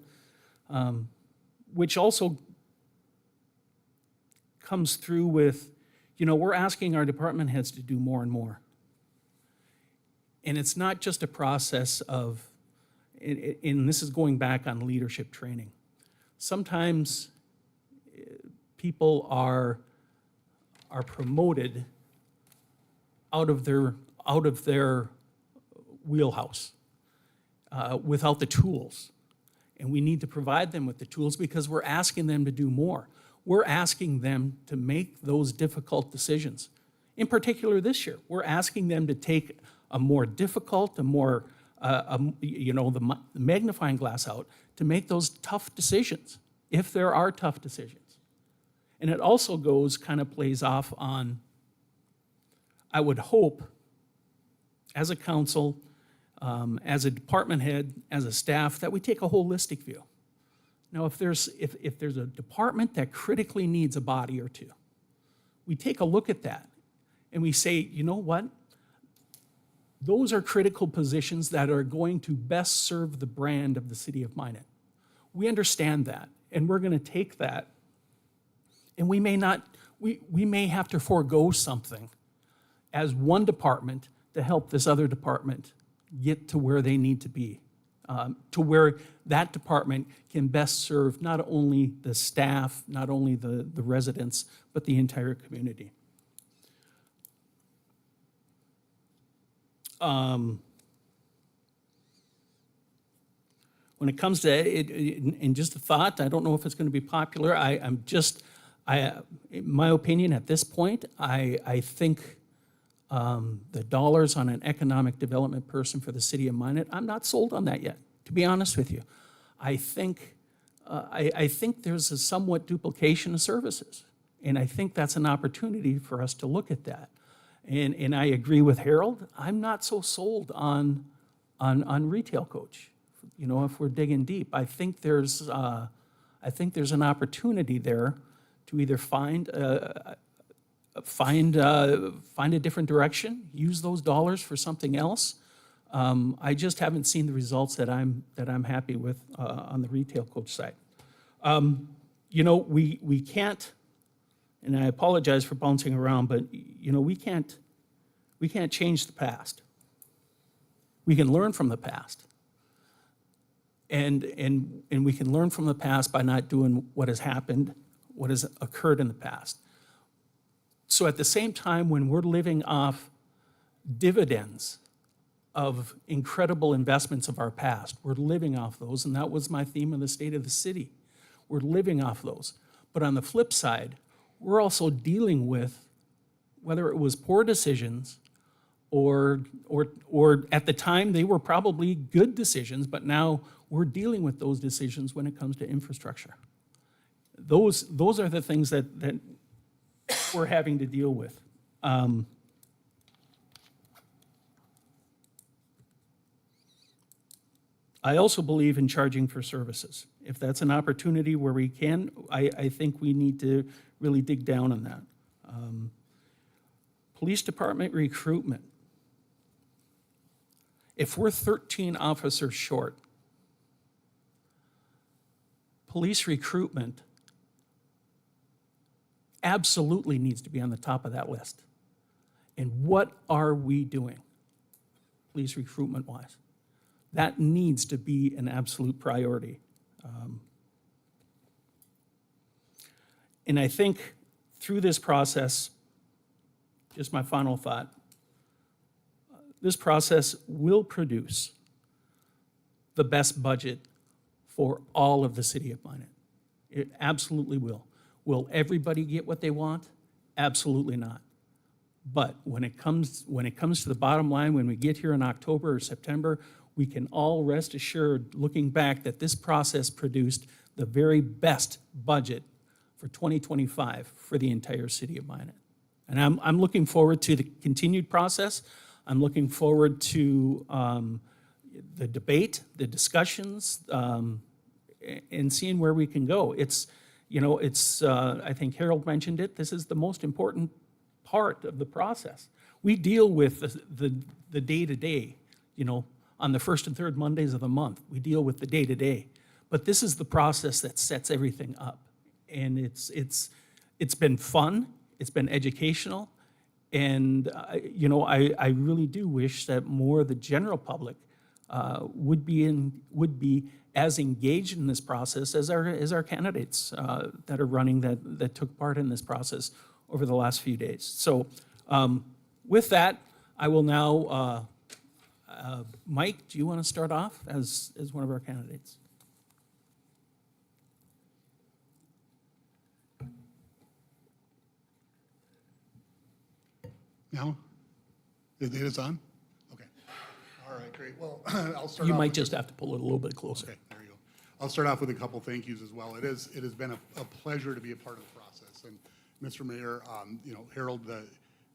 which also comes through with, we're asking our department heads to do more and more. And it's not just a process of, and this is going back on leadership training. Sometimes people are promoted out of their wheelhouse without the tools. And we need to provide them with the tools, because we're asking them to do more. We're asking them to make those difficult decisions. In particular this year, we're asking them to take a more difficult, the magnifying glass out, to make those tough decisions, if there are tough decisions. And it also plays off on, I would hope, as a council, as a department head, as a staff, that we take a holistic view. Now, if there's a department that critically needs a body or two, we take a look at that and we say, you know what? Those are critical positions that are going to best serve the brand of the city of Minot. We understand that, and we're going to take that, and we may have to forego something as one department to help this other department get to where they need to be, to where that department can best serve not only the staff, not only the residents, but the entire community. When it comes to it, and just a thought, I don't know if it's going to be popular. In my opinion, at this point, I think the dollars on an economic development person for the city of Minot, I'm not sold on that yet, to be honest with you. I think there's a somewhat duplication of services, and I think that's an opportunity for us to look at that. And I agree with Harold. I'm not so sold on retail coach. If we're digging deep, I think there's I think there's an opportunity there to either find a different direction, use those dollars for something else. I just haven't seen the results that I'm happy with on the retail coach side. You know, we can't, and I apologize for bouncing around, but you know, we can't change the past. We can learn from the past. And we can learn from the past by not doing what has happened, what has occurred in the past. So at the same time, when we're living off dividends of incredible investments of our past, we're living off those, and that was my theme of the State of the City. We're living off those. But on the flip side, we're also dealing with, whether it was poor decisions or at the time they were probably good decisions, but now we're dealing with those decisions when it comes to infrastructure. Those are the things that we're having to deal with. I also believe in charging for services. If that's an opportunity where we can, I think we need to really dig down on that. Police department recruitment. If we're 13 officers short, police recruitment absolutely needs to be on the top of that list. And what are we doing, police recruitment-wise? That needs to be an absolute priority. And I think through this process, just my final thought, this process will produce the best budget for all of the city of Minot. It absolutely will. Will everybody get what they want? Absolutely not. But when it comes to the bottom line, when we get here in October or September, we can all rest assured, looking back, that this process produced the very best budget for 2025 for the entire city of Minot. And I'm looking forward to the continued process. I'm looking forward to the debate, the discussions, and seeing where we can go. It's, I think Harold mentioned it, this is the most important part of the process. We deal with the day-to-day, on the first and third Mondays of the month. We deal with the day-to-day. But this is the process that sets everything up. And it's been fun, it's been educational, and I really do wish that more of the general public would be as engaged in this process as our candidates that are running that took part in this process over the last few days. So with that, I will now, Mike, do you want to start off as one of our candidates? No? It is on? Okay. All right, great. Well, I'll start You off might with- just have to pull it a little bit closer. Okay, there you go. I'll start off with a couple thank yous as well. It has been a pleasure to be a part of the process. And Mr. Mayor, Harold,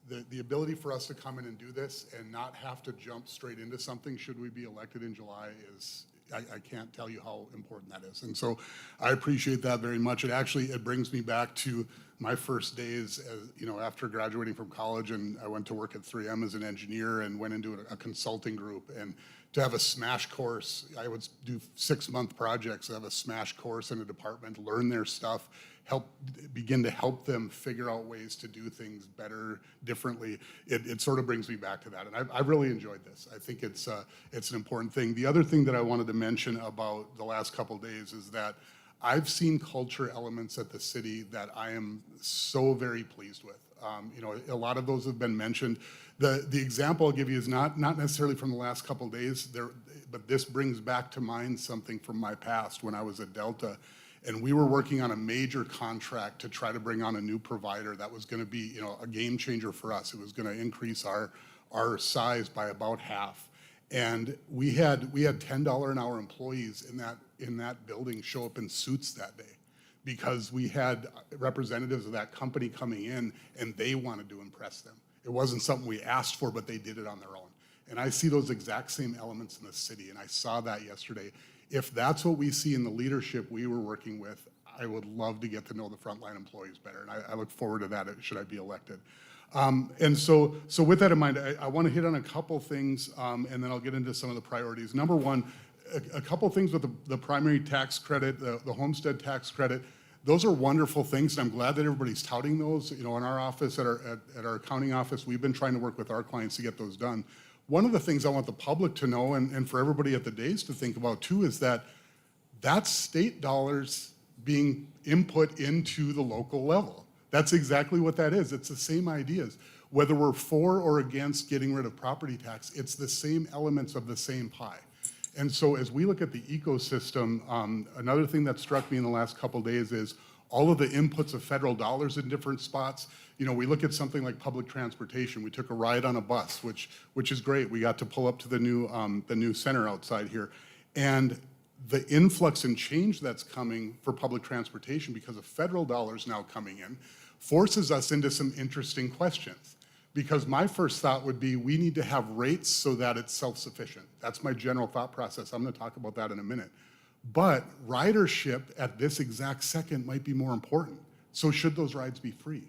the ability for us to come in and do this and not have to jump straight into something should we be elected in July is, I can't tell you how important that is. And so I appreciate that very much. It brings me back to my first days as, after graduating from college, and I went to work at 3M as an engineer and went into a consulting group. And to have a smash course, I would do 6-month projects, have a smash course in a department, learn their stuff, begin to help them figure out ways to do things better, differently. It sort of brings me back to that, and I've really enjoyed this. I think it's an important thing. The other thing that I wanted to mention about the last couple of days is that I've seen culture elements at the city that I am so very pleased with. A lot of those have been mentioned. The example I'll give you is not necessarily from the last couple of days, but this brings back to mind something from my past when I was at Delta. And we were working on a major contract to try to bring on a new provider that was going to be, a game changer for us. It was going to increase our size by about half. And we had $10 an hour employees in that building show up in suits that day because we had representatives of that company coming in and they wanted to impress them. It wasn't something we asked for, but they did it on their own. And I see those exact same elements in the city, and I saw that yesterday. If that's what we see in the leadership we were working with, I would love to get to know the frontline employees better, and I look forward to that should I be elected. And so with that in mind, I want to hit on a couple things, and then I'll get into some of the priorities. Number one, a couple things with the primary tax credit, the homestead tax credit. Those are wonderful things, and I'm glad that everybody's touting those. You know, in our office, at our accounting office, we've been trying to work with our clients to get those done. One of the things I want the public to know, and for everybody at the days to think about too, is that that's state dollars being input into the local level. That's exactly what that is. It's the same ideas. Whether we're for or against getting rid of property tax, it's the same elements of the same pie. And so as we look at the ecosystem, another thing that struck me in the last couple of days is all of the inputs of federal dollars in different spots. You know, we look at something like public transportation. We took a ride on a bus, which is great. We got to pull up to the new center outside here. And the influx and change that's coming for public transportation because of federal dollars now coming in forces us into some interesting questions. Because my first thought would be we need to have rates so that it's self-sufficient. That's my general thought process. I'm going to talk about that in a minute. But ridership at this exact second might be more important. So should those rides be free?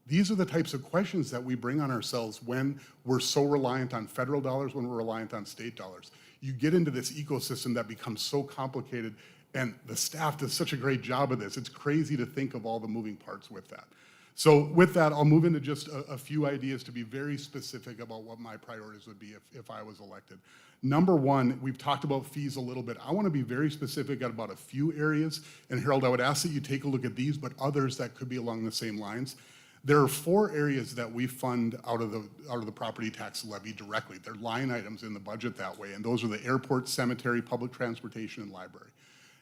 These are the types of questions that we bring on ourselves when we're so reliant on federal dollars, when we're reliant on state dollars. You get into this ecosystem that becomes so complicated, and the staff does such a great job of this. It's crazy to think of all the moving parts with that. So with that, I'll move into just a few ideas to be very specific about what my priorities would be if I was elected. Number one, we've talked about fees a little bit. I want to be very specific about a few areas. And Harold, I would ask that you take a look at these, but others that could be along the same lines. There are 4 areas that we fund out of the property tax levy directly. They're line items in the budget that way, and those are the airport, cemetery, public transportation, and library.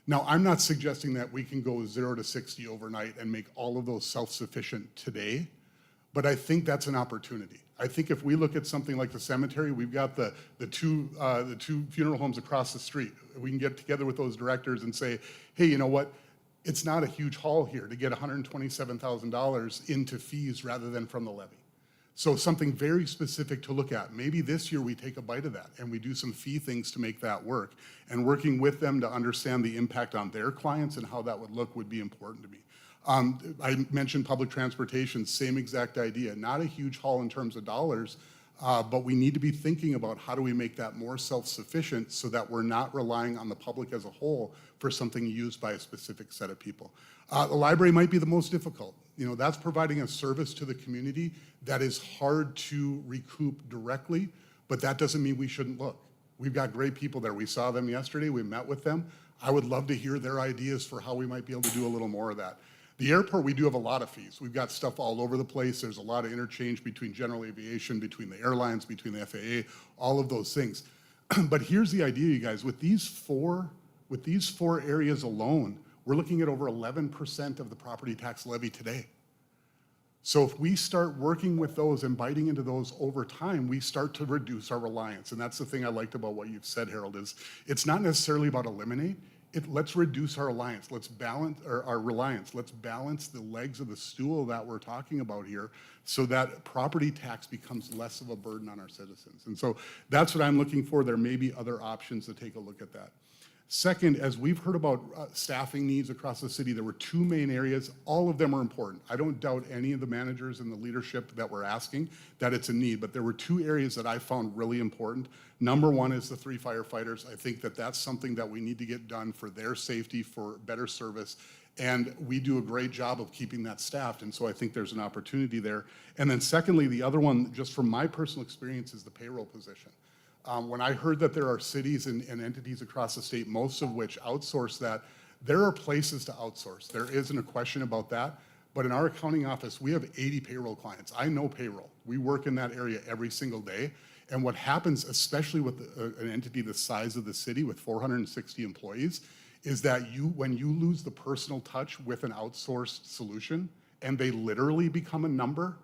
Now, I'm not suggesting that we can go 0 to 60 overnight and make all of those self-sufficient today, but I think that's an opportunity. I think if we look at something like the cemetery, we've got the two funeral homes across the street. We can get together with those directors and say, hey, you know what? It's not a huge haul here to get $127,000 into fees rather than from the levy. So something very specific to look at. Maybe this year we take a bite of that and we do some fee things to make that work. And working with them to understand the impact on their clients and how that would look would be important to me. I mentioned public transportation, same exact idea. Not a huge haul in terms of dollars, but we need to be thinking about how do we make that more self-sufficient so that we're not relying on the public as a whole for something used by a specific set of people. The library might be the most difficult. You know, that's providing a service to the community that is hard to recoup directly, but that doesn't mean we shouldn't look. We've got great people there. We saw them yesterday. We met with them. I would love to hear their ideas for how we might be able to do a little more of that. The airport, we do have a lot of fees. We've got stuff all over the place. There's a lot of interchange between general aviation, between the airlines, between the FAA, all of those things. But here's the idea, you guys. With these four areas alone, we're looking at over 11% of the property tax levy today. So if we start working with those and biting into those over time, we start to reduce our reliance. And that's the thing I liked about what you've said, Harold, is it's not necessarily about eliminate. Let's reduce our reliance. Let's balance our reliance. Let's balance the legs of the stool that we're talking about here so that property tax becomes less of a burden on our citizens. And so that's what I'm looking for. There may be other options to take a look at that. Second, as we've heard about staffing needs across the city, there were 2 main areas. All of them are important. I don't doubt any of the managers and the leadership that we're asking that it's a need, but there were 2 areas that I found really important. Number one is the 3 firefighters. I think that that's something that we need to get done for their safety, for better service, and we do a great job of keeping that staffed, and so I think there's an opportunity there. And then secondly, the other one, just from my personal experience, is the payroll position. When I heard that there are cities and entities across the state, most of which outsource that, there are places to outsource. There isn't a question about that. But in our accounting office, we have 80 payroll clients. I know payroll. We work in that area every single day. And what happens, especially with an entity the size of the city with 460 employees, is that when you lose the personal touch with an outsourced solution and they literally become a number,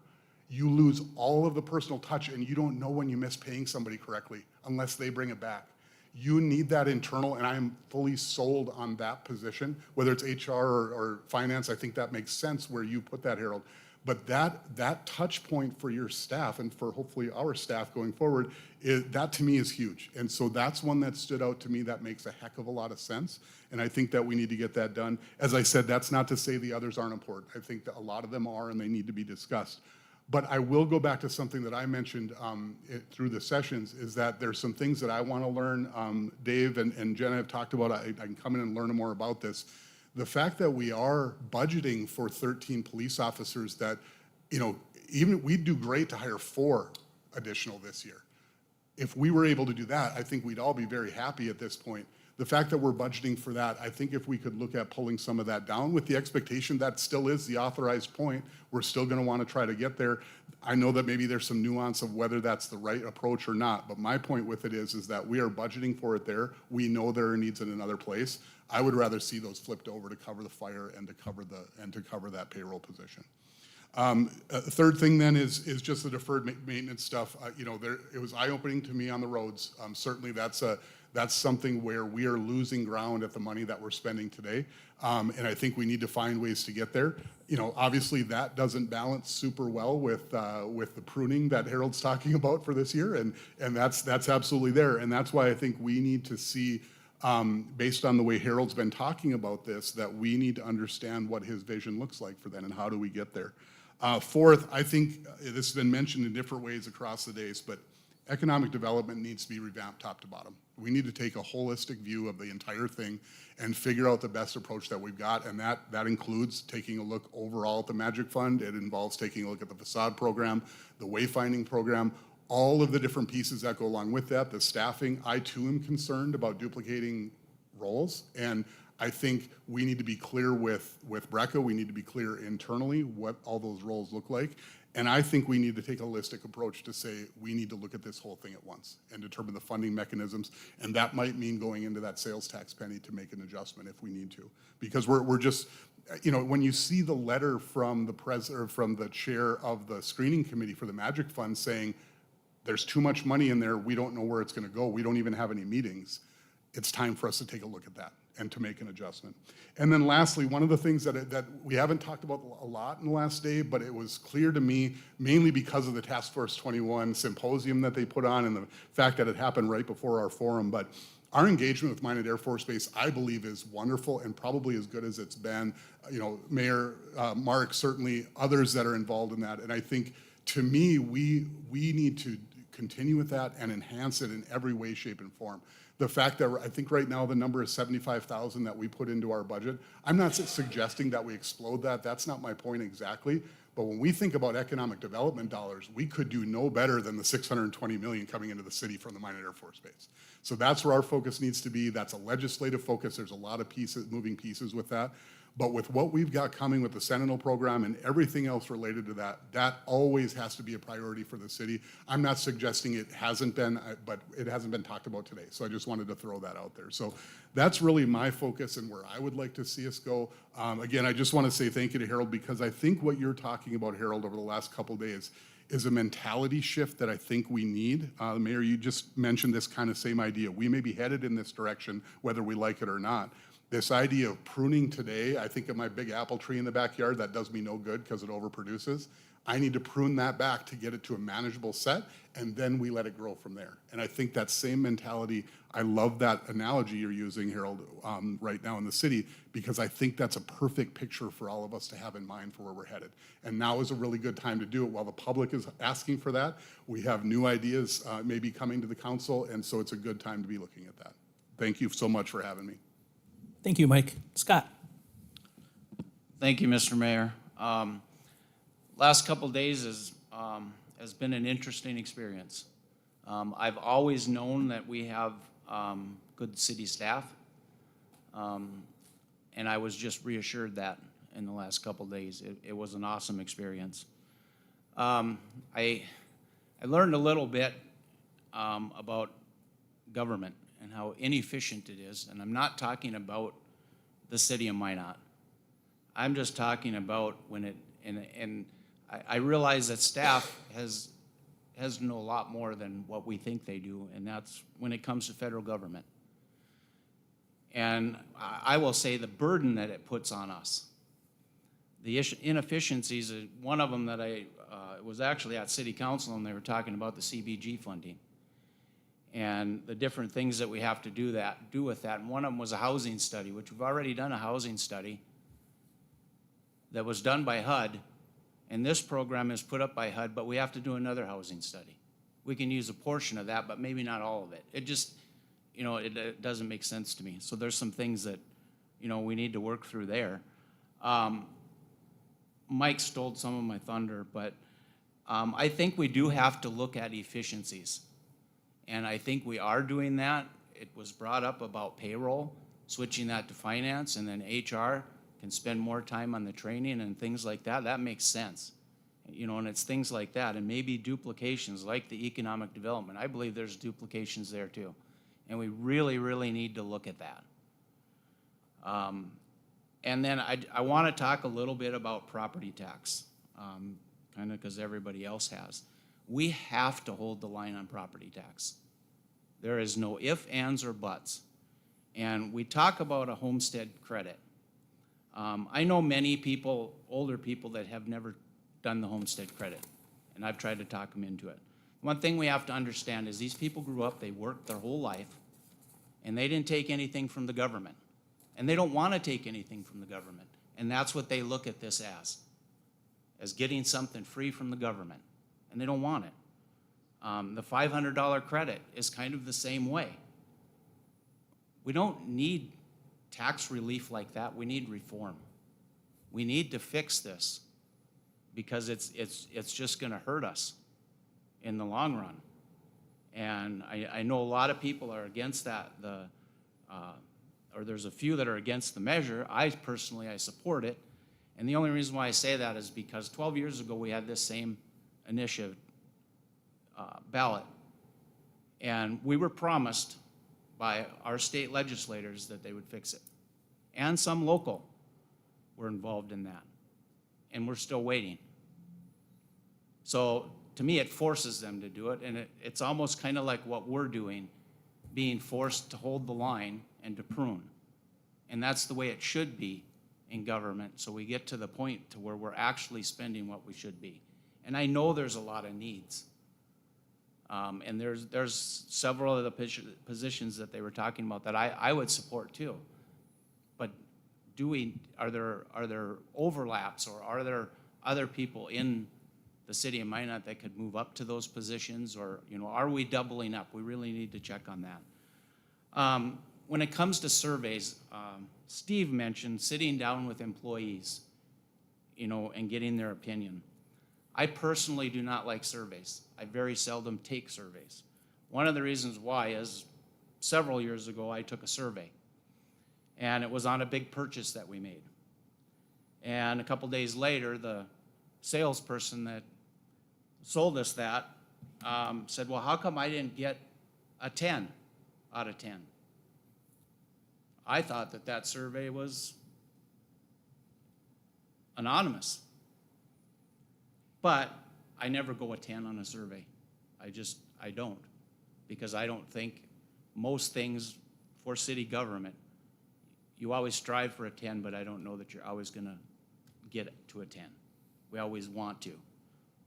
you lose all of the personal touch and you don't know when you miss paying somebody correctly unless they bring it back. You need that internal, and I'm fully sold on that position, whether it's HR or finance. I think that makes sense where you put that, Harold. But that touch point for your staff and for hopefully our staff going forward, that to me is huge. And so that's one that stood out to me that makes a heck of a lot of sense. And I think that we need to get that done. As I said, that's not to say the others aren't important. I think that a lot of them are and they need to be discussed. But I will go back to something that I mentioned through the sessions, is that there's some things that I want to learn. Dave and Jenna have talked about, I can come in and learn more about this. The fact that we are budgeting for 13 police officers that, even we'd do great to hire 4 additional this year. If we were able to do that, I think we'd all be very happy at this point. The fact that we're budgeting for that, I think if we could look at pulling some of that down with the expectation that still is the authorized point, we're still going to want to try to get there. I know that maybe there's some nuance of whether that's the right approach or not, but my point with it is that we are budgeting for it there. We know there are needs in another place. I would rather see those flipped over to cover the fire and to cover that payroll position. The third thing then is just the deferred maintenance stuff. It was eye-opening to me on the roads. Certainly that's something where we are losing ground at the money that we're spending today. And I think we need to find ways to get there. Obviously that doesn't balance super well with the pruning that Harold's talking about for this year. And that's absolutely there. And that's why I think we need to see, based on the way Harold's been talking about this, that we need to understand what his vision looks like for that and how do we get there. Fourth, I think this has been mentioned in different ways across the days, but economic development needs to be revamped top to bottom. We need to take a holistic view of the entire thing and figure out the best approach that we've got, and that includes taking a look overall at the Magic Fund. It involves taking a look at the facade program, the wayfinding program, all of the different pieces that go along with that, the staffing. I too am concerned about duplicating roles, and I think we need to be clear with BRCA, we need to be clear internally what all those roles look like. And I think we need to take a holistic approach to say we need to look at this whole thing at once and determine the funding mechanisms. And that might mean going into that sales tax penny to make an adjustment if we need to. Because we're just, when you see the letter from the chair of the screening committee for the Magic Fund saying there's too much money in there, we don't know where it's going to go, we don't even have any meetings, it's time for us to take a look at that and to make an adjustment. And then lastly, one of the things that we haven't talked about a lot in the last day, but it was clear to me, mainly because of the Task Force 21 symposium that they put on and the fact that it happened right before our forum, but our engagement with Minot Air Force Base, I believe, is wonderful and probably as good as it's been. Mayor Mark, certainly others that are involved in that. And I think, to me, we need to continue with that and enhance it in every way, shape, and form. The fact that I think right now the number is 75,000 that we put into our budget. I'm not suggesting that we explode that. That's not my point exactly. But when we think about economic development dollars, we could do no better than the $620 million coming into the city from the Minot Air Force Base. So that's where our focus needs to be. That's a legislative focus. There's a lot of moving pieces with that. But with what we've got coming with the Sentinel program and everything else related to that, that always has to be a priority for the city. I'm not suggesting it hasn't been, but it hasn't been talked about today. So I just wanted to throw that out there. So that's really my focus and where I would like to see us go. Again, I just want to say thank you to Harold, because I think what you're talking about, Harold, over the last couple of days is a mentality shift that I think we need. Mayor, you just mentioned this kind of same idea. We may be headed in this direction, whether we like it or not. This idea of pruning today, I think of my big apple tree in the backyard, that does me no good because it overproduces. I need to prune that back to get it to a manageable set, and then we let it grow from there. And I think that same mentality, I love that analogy you're using, Harold, right now in the city, because I think that's a perfect picture for all of us to have in mind for where we're headed. And now is a really good time to do it while the public is asking for that. We have new ideas maybe coming to the council, and so it's a good time to be looking at that. Thank you so much for having me. Thank you, Mike. Scott? Thank you, Mr. Mayor. Last couple days has been an interesting experience. I've always known that we have good city staff, and I was just reassured that in the last couple days. It was an awesome experience. I learned a little bit about government and how inefficient it is, and I'm not talking about the city of Minot. I'm just talking about when it, and I realize that staff has to know a lot more than what we think they do, and that's when it comes to federal government. And I will say the burden that it puts on us, the inefficiencies, one of them that was actually at City Council, and they were talking about the CBG funding and the different things that we have to do with that. And one of them was a housing study, which we've already done a housing study that was done by HUD, and this program is put up by HUD, but we have to do another housing study. We can use a portion of that, but maybe not all of it. It just, it doesn't make sense to me. So there's some things that, we need to work through there. Mike stole some of my thunder, but I think we do have to look at efficiencies. And I think we are doing that. It was brought up about payroll, switching that to finance, and then HR can spend more time on the training and things like that. That makes sense. And it's things like that, and maybe duplications like the economic development. I believe there's duplications there too. And we really, really need to look at that. And then I want to talk a little bit about property tax, kind of because everybody else has. We have to hold the line on property tax. There is no ifs, ands, or buts. And we talk about a homestead credit. I know many people, older people, that have never done the homestead credit, and I've tried to talk them into it. One thing we have to understand is these people grew up, they worked their whole life, and they didn't take anything from the government. And they don't want to take anything from the government. And that's what they look at this as getting something free from the government. And they don't want it. The $500 credit is kind of the same way. We don't need tax relief like that. We need reform. We need to fix this because it's just going to hurt us in the long run. And I know a lot of people are against that. Or there's a few that are against the measure. I personally support it. And the only reason why I say that is because 12 years ago we had this same initiative ballot. And we were promised by our state legislators that they would fix it. And some local were involved in that. And we're still waiting. So to me, it forces them to do it. And it's almost kind of like what we're doing, being forced to hold the line and to prune. And that's the way it should be in government, so we get to the point to where we're actually spending what we should be. And I know there's a lot of needs. And there's several of the positions that they were talking about that I would support too. But are there overlaps, or are there other people in the city of Minot that could move up to those positions, or are we doubling up? We really need to check on that. When it comes to surveys, Steve mentioned sitting down with employees, and getting their opinion. I personally do not like surveys. I very seldom take surveys. One of the reasons why is several years ago I took a survey, and it was on a big purchase that we made. And a couple days later, the salesperson that sold us that said, well, how come I didn't get a 10 out of 10? I thought that survey was anonymous. But I never go a 10 on a survey. I don't. Because I don't think most things for city government, you always strive for a 10, but I don't know that you're always going to get to a 10. We always want to.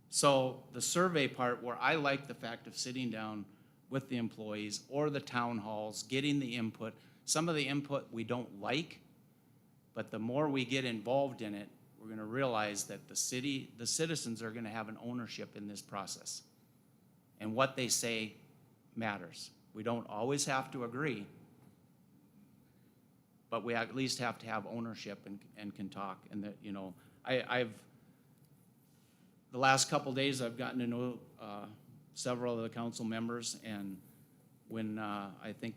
So the survey part, where I like the fact of sitting down with the employees or the town halls, getting the input. Some of the input we don't like, but the more we get involved in it, we're going to realize that the citizens are going to have an ownership in this process. And what they say matters. We don't always have to agree, but we at least have to have ownership and can talk. And that, the last couple days I've gotten to know several of the council members, and when I think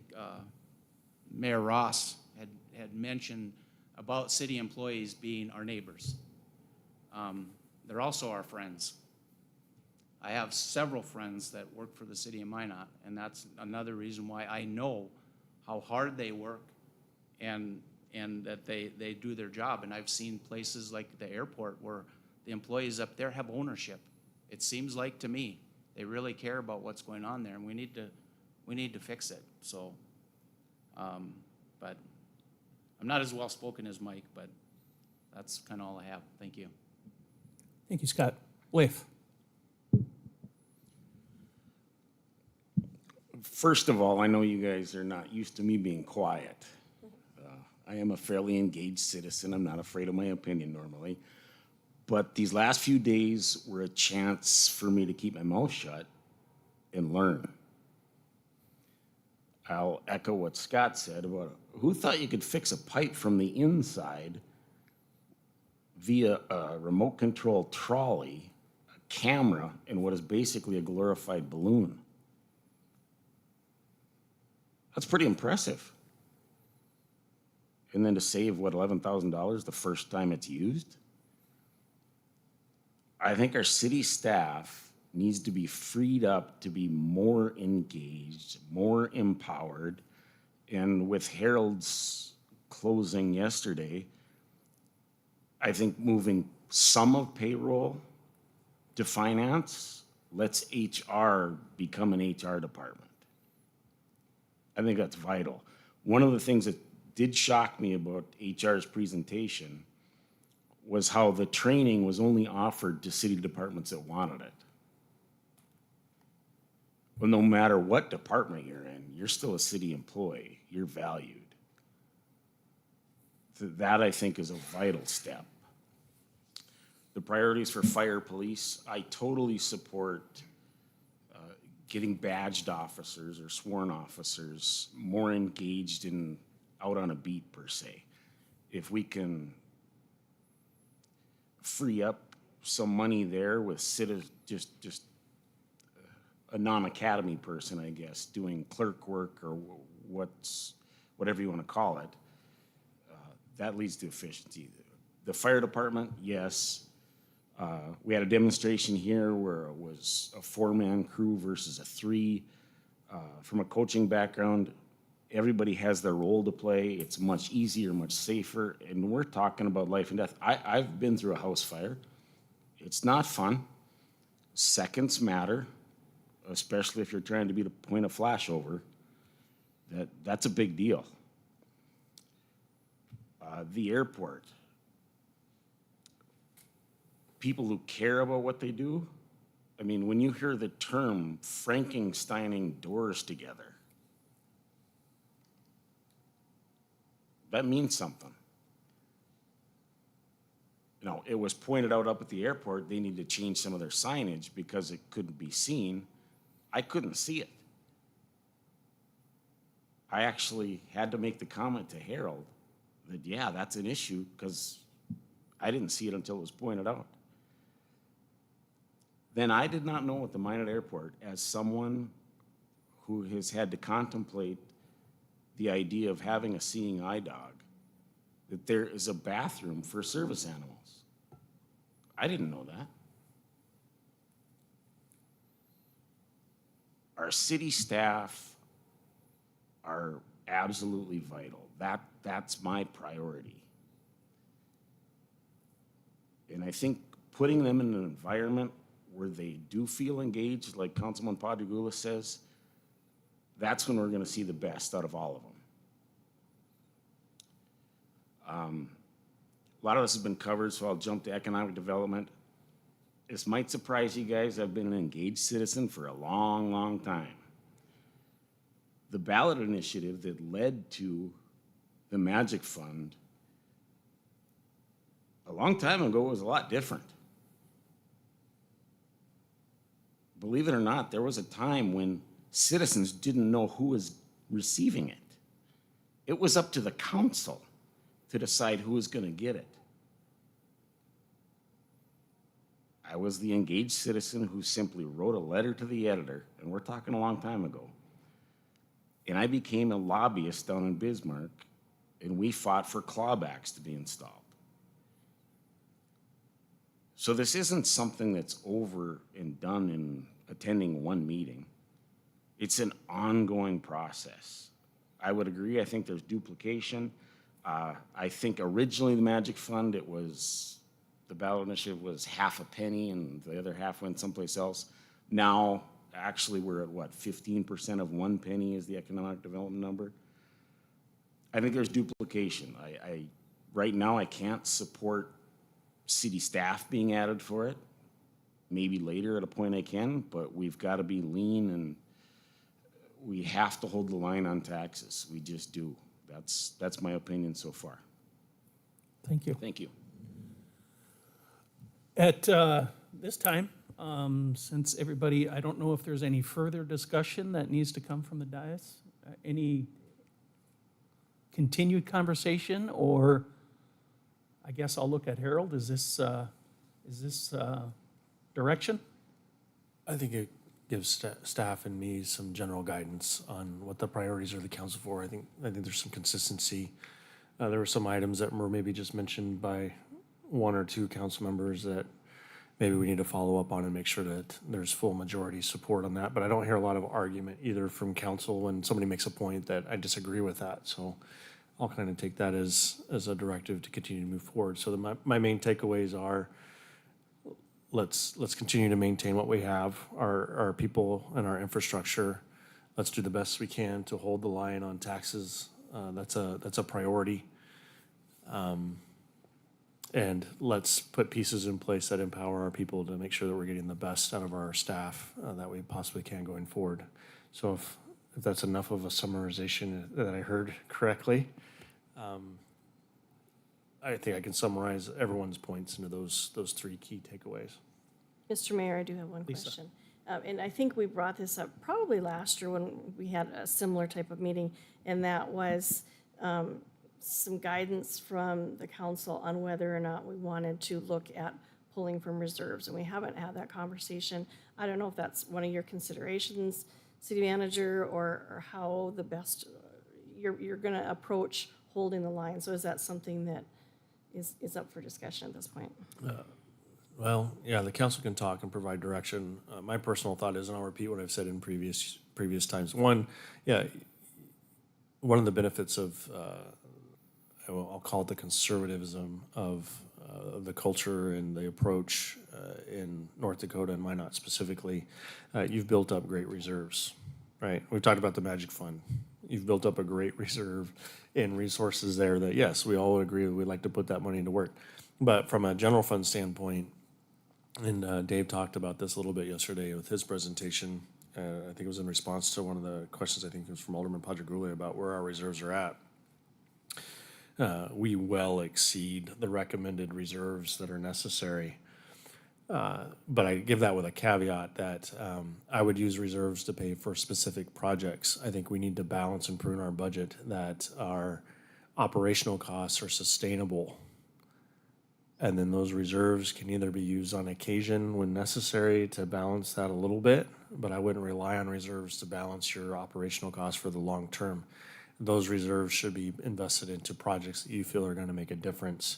Mayor Ross had mentioned about city employees being our neighbors. They're also our friends. I have several friends that work for the city of Minot, and that's another reason why I know how hard they work and that they do their job. And I've seen places like the airport where the employees up there have ownership. It seems like to me they really care about what's going on there, and we need to fix it. So, but I'm not as well spoken as Mike, but that's kind of all I have. Thank you. Thank you, Scott. Leif? First of all, I know you guys are not used to me being quiet. I am a fairly engaged citizen. I'm not afraid of my opinion normally. But these last few days were a chance for me to keep my mouth shut and learn. I'll echo what Scott said about who thought you could fix a pipe from the inside via a remote control trolley, a camera, and what is basically a glorified balloon. That's pretty impressive. And then to save, what, $11,000 the first time it's used? I think our city staff needs to be freed up to be more engaged, more empowered. And with Harold's closing yesterday, I think moving some of payroll to finance lets HR become an HR department. I think that's vital. One of the things that did shock me about HR's presentation was how the training was only offered to city departments that wanted it. Well, no matter what department you're in, you're still a city employee. You're valued. So that, I think, is a vital step. The priorities for fire police, I totally support getting badged officers or sworn officers more engaged in out on a beat per se. If we can free up some money there with just a non-academy person, I guess, doing clerk work or whatever you want to call it, that leads to efficiency. The fire department, yes. We had a demonstration here where it was a 4-man crew versus a 3. From a coaching background, everybody has their role to play. It's much easier, much safer, and we're talking about life and death. I've been through a house fire. It's not fun. Seconds matter, especially if you're trying to be the point of flashover. That's a big deal. The airport. People who care about what they do, I mean, when you hear the term Frankensteining doors together, that means something. You know, it was pointed out up at the airport, they need to change some of their signage because it couldn't be seen. I couldn't see it. I actually had to make the comment to Harold that, yeah, that's an issue because I didn't see it until it was pointed out. Then I did not know at the Minot Airport, as someone who has had to contemplate the idea of having a seeing eye dog, that there is a bathroom for service animals. I didn't know that. Our city staff are absolutely vital. That's my priority. And I think putting them in an environment where they do feel engaged, like Councilman Padregula says, that's when we're going to see the best out of all of them. A lot of this has been covered, so I'll jump to economic development. This might surprise you guys. I've been an engaged citizen for a long, long time. The ballot initiative that led to the Magic Fund a long time ago was a lot different. Believe it or not, there was a time when citizens didn't know who was receiving it. It was up to the council to decide who was going to get it. I was the engaged citizen who simply wrote a letter to the editor, and we're talking a long time ago. And I became a lobbyist down in Bismarck, and we fought for clawbacks to be installed. So this isn't something that's over and done in attending one meeting. It's an ongoing process. I would agree, I think there's duplication. I think originally the Magic Fund, the ballot initiative was half a penny and the other half went someplace else. Now, actually we're at what, 15% of 1 penny is the economic development number? I think there's duplication. I right now I can't support city staff being added for it. Maybe later at a point I can, but we've got to be lean and we have to hold the line on taxes. We just do. That's my opinion so far. Thank you. Thank you. At this time, since everybody, I don't know if there's any further discussion that needs to come from the dais. Any continued conversation, or I guess I'll look at Harold. Is this direction? I think it gives staff and me some general guidance on what the priorities are of the council for. I think there's some consistency. There were some items that were maybe just mentioned by one or two council members that maybe we need to follow up on and make sure that there's full majority support on that. But I don't hear a lot of argument either from council when somebody makes a point that I disagree with that. So I'll kind of take that as a directive to continue to move forward. So my main takeaways are, let's continue to maintain what we have, our people and our infrastructure. Let's do the best we can to hold the line on taxes. That's a priority. And let's put pieces in place that empower our people to make sure that we're getting the best out of our staff that we possibly can going forward. So if that's enough of a summarization that I heard correctly, I think I can summarize everyone's points into those three key takeaways. Mr. Mayor, I do have one Lisa. question. And I think we brought this up probably last year when we had a similar type of meeting, and that was some guidance from the council on whether or not we wanted to look at pulling from reserves, and we haven't had that conversation. I don't know if that's one of your considerations, city manager, or how the best you're going to approach holding the line. So is that something that is up for discussion at this point? Well, yeah, the council can talk and provide direction. My personal thought is, and I'll repeat what I've said in previous times. One of the benefits of, I'll call it the conservatism of the culture and the approach in North Dakota and Minot specifically, you've built up great reserves, right? We've talked about the Magic Fund. You've built up a great reserve in resources there that, yes, we all would agree we'd like to put that money into work. But from a general fund standpoint, and Dave talked about this a little bit yesterday with his presentation. I think it was in response to one of the questions, I think it was from Alderman Padregule, about where our reserves are at. We well exceed the recommended reserves that are necessary. But I give that with a caveat that I would use reserves to pay for specific projects. I think we need to balance and prune our budget that our operational costs are sustainable. And then those reserves can either be used on occasion when necessary to balance that a little bit, but I wouldn't rely on reserves to balance your operational costs for the long term. Those reserves should be invested into projects that you feel are going to make a difference.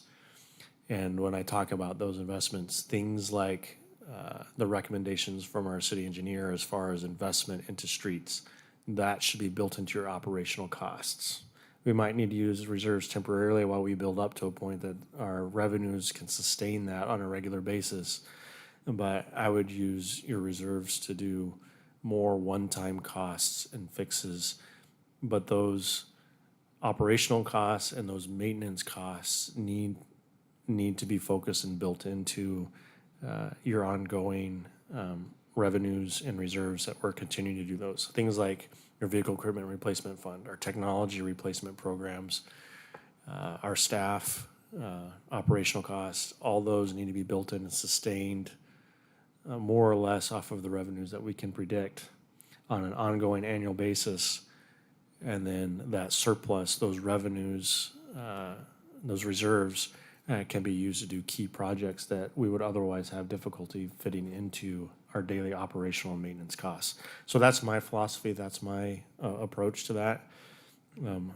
And when I talk about those investments, things like the recommendations from our city engineer as far as investment into streets, that should be built into your operational costs. We might need to use reserves temporarily while we build up to a point that our revenues can sustain that on a regular basis. But I would use your reserves to do more one-time costs and fixes. But those operational costs and those maintenance costs need to be focused and built into your ongoing revenues and reserves that we're continuing to do those. Things like your vehicle equipment replacement fund, our technology replacement programs, our staff, operational costs, all those need to be built in and sustained more or less off of the revenues that we can predict on an ongoing annual basis. And then that surplus, those revenues, those reserves can be used to do key projects that we would otherwise have difficulty fitting into our daily operational and maintenance costs. So that's my philosophy. That's my approach to that.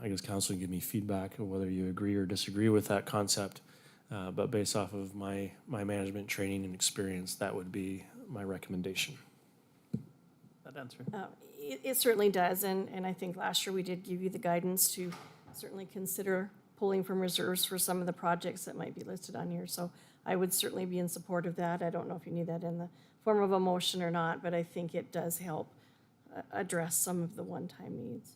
I guess council can give me feedback of whether you agree or disagree with that concept. But based off of my management training and experience, that would be my recommendation. That answer. It certainly does, and I think last year we did give you the guidance to certainly consider pulling from reserves for some of the projects that might be listed on here. So I would certainly be in support of that. I don't know if you need that in the form of a motion or not, but I think it does help address some of the one-time needs.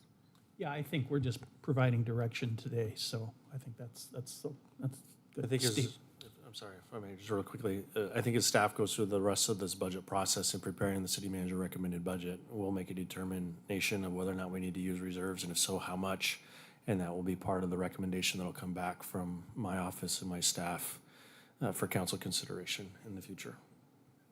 Yeah, I think we're just providing direction today, so I think that's I good. think Steve? I'm sorry, if I may, just real quickly, I think as staff goes through the rest of this budget process in preparing the city manager recommended budget, we'll make a determination of whether or not we need to use reserves, and if so, how much. And that will be part of the recommendation that'll come back from my office and my staff for council consideration in the future.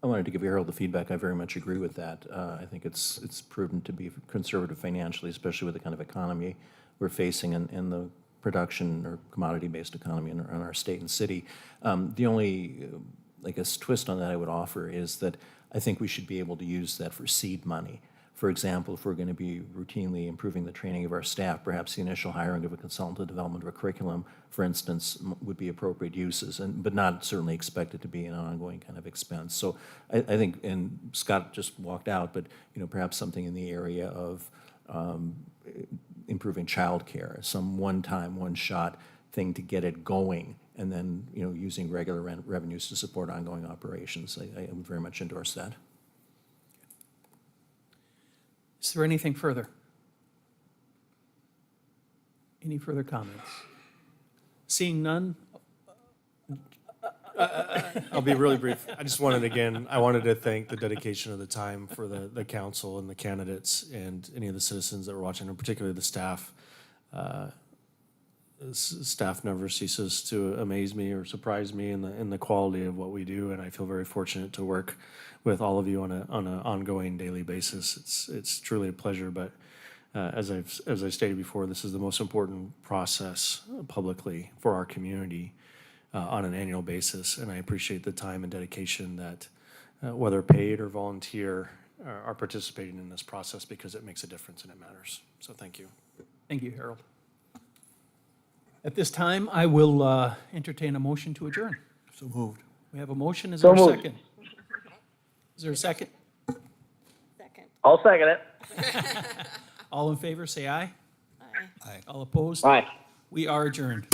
I wanted to give Harold the feedback. I very much agree with that. I think it's prudent to be conservative financially, especially with the kind of economy we're facing in the production or commodity-based economy in our state and city. The only, I guess, twist on that I would offer is that I think we should be able to use that for seed money. For example, if we're going to be routinely improving the training of our staff, perhaps the initial hiring of a consultant to development of a curriculum, for instance, would be appropriate uses, but not certainly expected to be an ongoing kind of expense. So I think, and Scott just walked out, but perhaps something in the area of improving childcare, some one-time, one-shot thing to get it going, and then using regular revenues to support ongoing operations. I would very much endorse that. Is there anything further? Any further comments? Seeing none, I'll be really brief. I just wanted to thank the dedication of the time for the council and the candidates and any of the citizens that were watching, and particularly the staff. Staff never ceases to amaze me or surprise me in the quality of what we do, and I feel very fortunate to work with all of you on an ongoing daily basis. It's truly a pleasure, but as I stated before, this is the most important process publicly for our community on an annual basis, and I appreciate the time and dedication that whether paid or volunteer are participating in this process, because it makes a difference and it matters. So thank you. thank you, Harold. At this time, I will entertain a motion to adjourn. So moved. We have a motion. Is So there a moved. second? Is there a second? Second. I'll second it. All in favor, say aye. Aye. All opposed? Aye. We are adjourned.